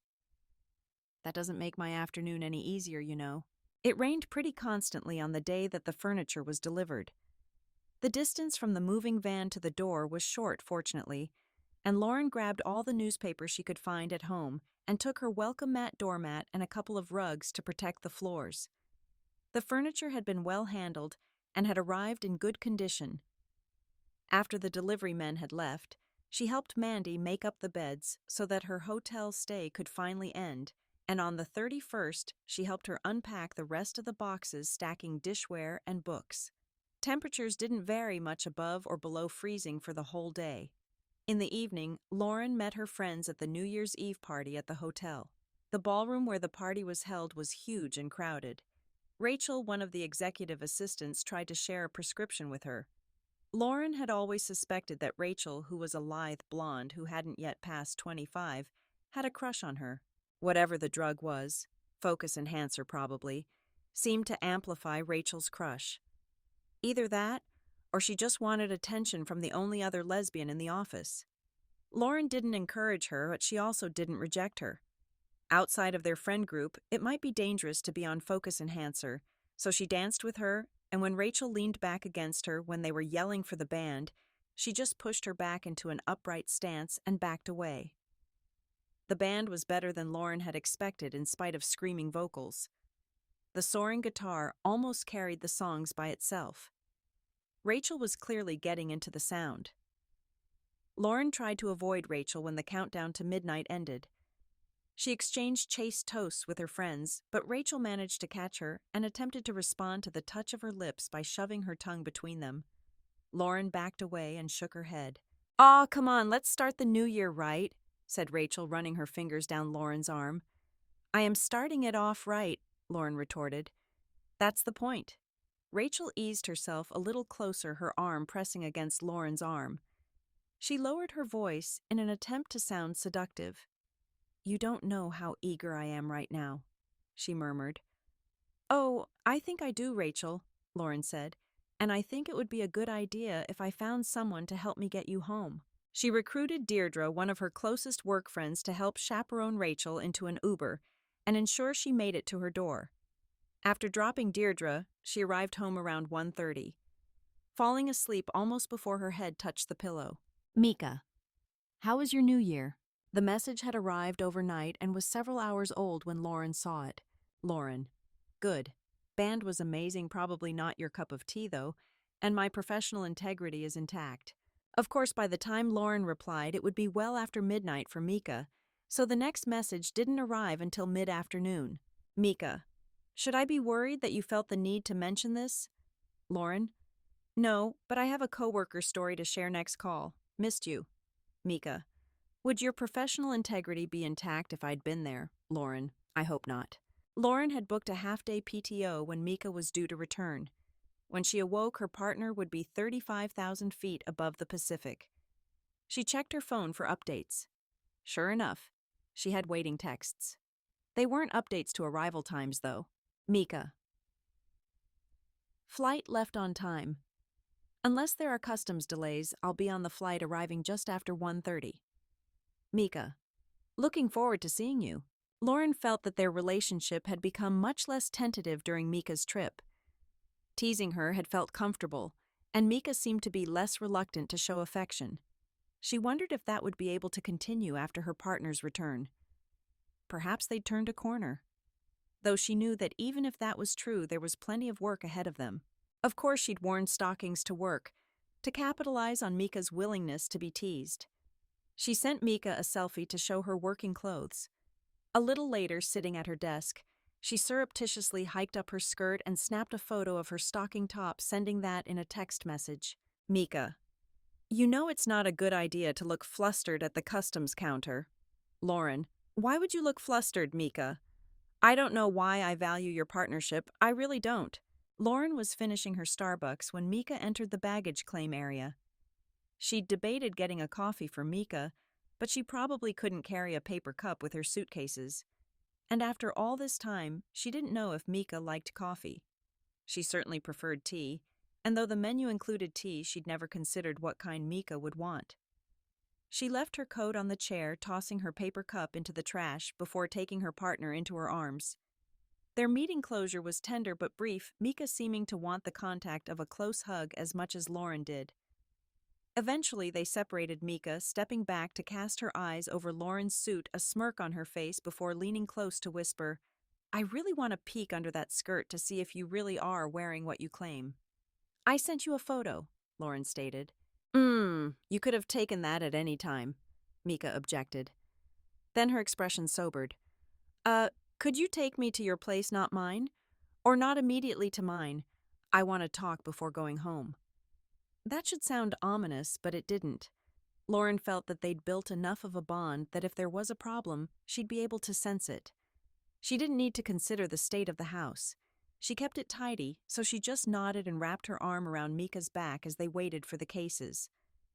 That doesn't make my afternoon any easier, you know. It rained pretty constantly on the day that the furniture was delivered. The distance from the moving van to the door was short, fortunately, and Lauren grabbed all the newspapers she could find at home and took her welcome mat doormat and a couple of rugs to protect the floors. The furniture had been well handled and had arrived in good condition. After the delivery men had left, she helped Mandy make up the beds so that her hotel stay could finally end, and on the 31st, she helped her unpack the rest of the boxes, stacking dishware and books. Temperatures didn't vary much above or below freezing for the whole day. In the evening, Lauren met her friends at the New Year's Eve party at the hotel. The ballroom where the party was held was huge and crowded. Rachel, one of the executive assistants, tried to share a prescription with her. Lauren had always suspected that Rachel, who was a lithe blonde who hadn't yet passed 25, had a crush on her. Whatever the drug was, focus enhancer probably, seemed to amplify Rachel's crush. Either that, or she just wanted attention from the only other lesbian in the office. Lauren didn't encourage her, but she also didn't reject her. Outside of their friend group, it might be dangerous to be on focus enhancer, so she danced with her, and when Rachel leaned back against her when they were yelling for the band, she just pushed her back into an upright stance and backed away. The band was better than Lauren had expected in spite of screaming vocals. The soaring guitar almost carried the songs by itself. Rachel was clearly getting into the sound. Lauren tried to avoid Rachel when the countdown to midnight ended. She exchanged chaste toasts with her friends, but Rachel managed to catch her and attempted to respond to the touch of her lips by shoving her tongue between them. Lauren backed away and shook her head. "Aw, come on, let's start the new year right," said Rachel, running her fingers down Lauren's arm. "I am starting it off right," Lauren retorted. "That's the point." Rachel eased herself a little closer, her arm pressing against Lauren's arm. She lowered her voice in an attempt to sound seductive. "You don't know how eager I am right now," she murmured. "Oh, I think I do, Rachel," Lauren said, "and I think it would be a good idea if I found someone to help me get you home." She recruited Deirdre, one of her closest work friends, to help chaperone Rachel into an Uber and ensure she made it to her door. After dropping Deirdre, she arrived home around 1:30, falling asleep almost before her head touched the pillow. "Mika, how was your New Year?" The message had arrived overnight and was several hours old when Lauren saw it. Lauren: "Good. Band was amazing, probably not your cup of tea though, and my professional integrity is intact." Of course, by the time Lauren replied, it would be well after midnight for Mika, so the next message didn't arrive until mid-afternoon. Mika: "Should I be worried that you felt the need to mention this?" Lauren: "No, but I have a coworker story to share next call. Missed you." Mika: "Would your professional integrity be intact if I'd been there?" Lauren: "I hope not." Lauren had booked a half-day PTO when Mika was due to return. When she awoke, her partner would be 35,000 feet above the Pacific. She checked her phone for updates. Sure enough, she had waiting texts. They weren't updates to arrival times, though. Mika: "Flight left on time. Unless there are customs delays, I'll be on the flight arriving just after 1:30. Mika: "Looking forward to seeing you." Lauren felt that their relationship had become much less tentative during Mika's trip. Teasing her had felt comfortable, and Mika seemed to be less reluctant to show affection. She wondered if that would be able to continue after her partner's return. Perhaps they'd turned a corner. Though she knew that even if that was true, there was plenty of work ahead of them. Of course, she'd worn stockings to work, to capitalize on Mika's willingness to be teased. She sent Mika a selfie to show her working clothes. A little later, sitting at her desk, she surreptitiously hiked up her skirt and snapped a photo of her stocking top, sending that in a text message. Mika: "You know it's not a good idea to look flustered at the customs counter." Lauren: "Why would you look flustered, Mika? I don't know why I value your partnership, I really don't." Lauren was finishing her Starbucks when Mika entered the baggage claim area. She'd debated getting a coffee for Mika, but she probably couldn't carry a paper cup with her suitcases. And after all this time, she didn't know if Mika liked coffee. She certainly preferred tea, and though the menu included tea, she'd never considered what kind Mika would want. She left her coat on the chair, tossing her paper cup into the trash before taking her partner into her arms. Their meeting closure was tender but brief, Mika seeming to want the contact of a close hug as much as Lauren did. Eventually, they separated, Mika stepping back to cast her eyes over Lauren's suit, a smirk on her face before leaning close to whisper, "I really want to peek under that skirt to see if you really are wearing what you claim." "I sent you a photo," Lauren stated. You could have taken that at any time," Mika objected. Then her expression sobered. Could you take me to your place, not mine? Or not immediately to mine. I want to talk before going home." That should sound ominous, but it didn't. Lauren felt that they'd built enough of a bond that if there was a problem, she'd be able to sense it. She didn't need to consider the state of the house. She kept it tidy, so she just nodded and wrapped her arm around Mika's back as they waited for the cases.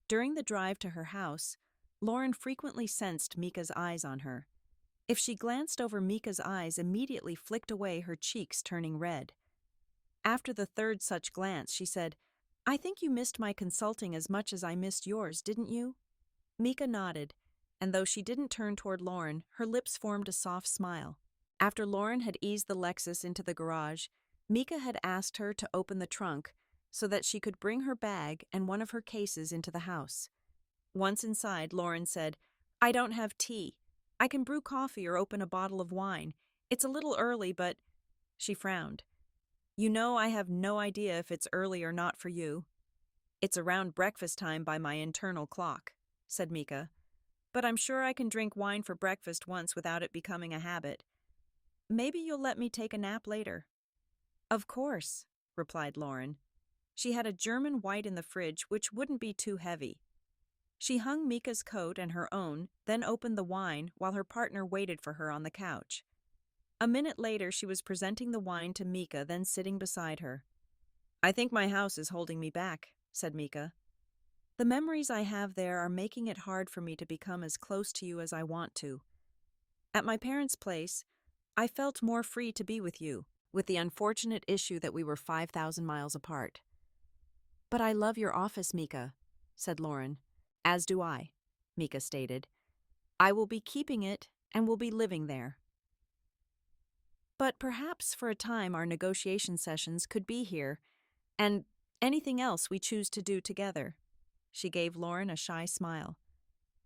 During the drive to her house, Lauren frequently sensed Mika's eyes on her. If she glanced over, Mika's eyes immediately flicked away, her cheeks turning red. After the third such glance, she said, "I think you missed my consulting as much as I missed yours, didn't you?" Mika nodded, and though she didn't turn toward Lauren, her lips formed a soft smile. After Lauren had eased the Lexus into the garage, Mika had asked her to open the trunk so that she could bring her bag and one of her cases into the house. Once inside, Lauren said, "I don't have tea. I can brew coffee or open a bottle of wine. It's a little early, but—" She frowned. "You know, I have no idea if it's early or not for you." "It's around breakfast time by my internal clock," said Mika. "But I'm sure I can drink wine for breakfast once without it becoming a habit. Maybe you'll let me take a nap later." "Of course," replied Lauren. She had a German white in the fridge, which wouldn't be too heavy. She hung Mika's coat and her own, then opened the wine while her partner waited for her on the couch. A minute later, she was presenting the wine to Mika, then sitting beside her. "I think my house is holding me back," said Mika. The memories I have there are making it hard for me to become as close to you as I want to. At my parents' place, I felt more free to be with you, with the unfortunate issue that we were 5,000 miles apart. But I love your office, Mika, said Lauren. As do I, Mika stated. I will be keeping it and will be living there. But perhaps for a time our negotiation sessions could be here, and anything else we choose to do together. She gave Lauren a shy smile.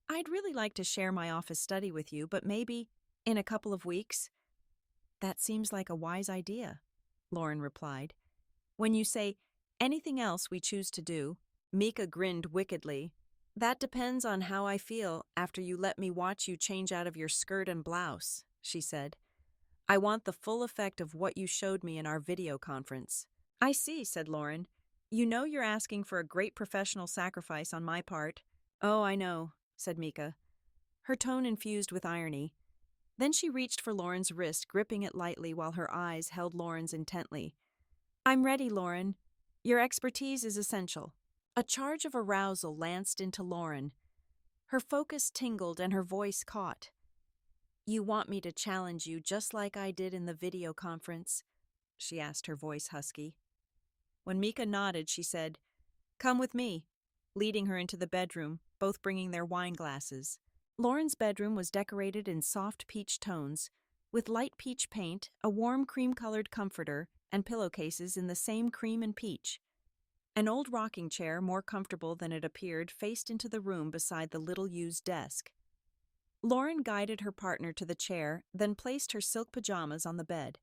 I'd really like to share my office study with you, but maybe in a couple of weeks. That seems like a wise idea, Lauren replied. When you say anything else we choose to do, Mika grinned wickedly. That depends on how I feel after you let me watch you change out of your skirt and blouse, she said. I want the full effect of what you showed me in our video conference. I see, said Lauren. You know you're asking for a great professional sacrifice on my part. Oh, I know, said Mika, her tone infused with irony. Then she reached for Lauren's wrist, gripping it lightly while her eyes held Lauren's intently. I'm ready, Lauren. Your expertise is essential. A charge of arousal lanced into Lauren. Her focus tingled and her voice caught. You want me to challenge you just like I did in the video conference? She asked, her voice husky. When Mika nodded, she said, Come with me, leading her into the bedroom, both bringing their wine glasses. Lauren's bedroom was decorated in soft peach tones, with light peach paint, a warm cream-colored comforter, and pillowcases in the same cream and peach. An old rocking chair, more comfortable than it appeared, faced into the room beside the little-used desk. Lauren guided her partner to the chair, then placed her silk pajamas on the bed.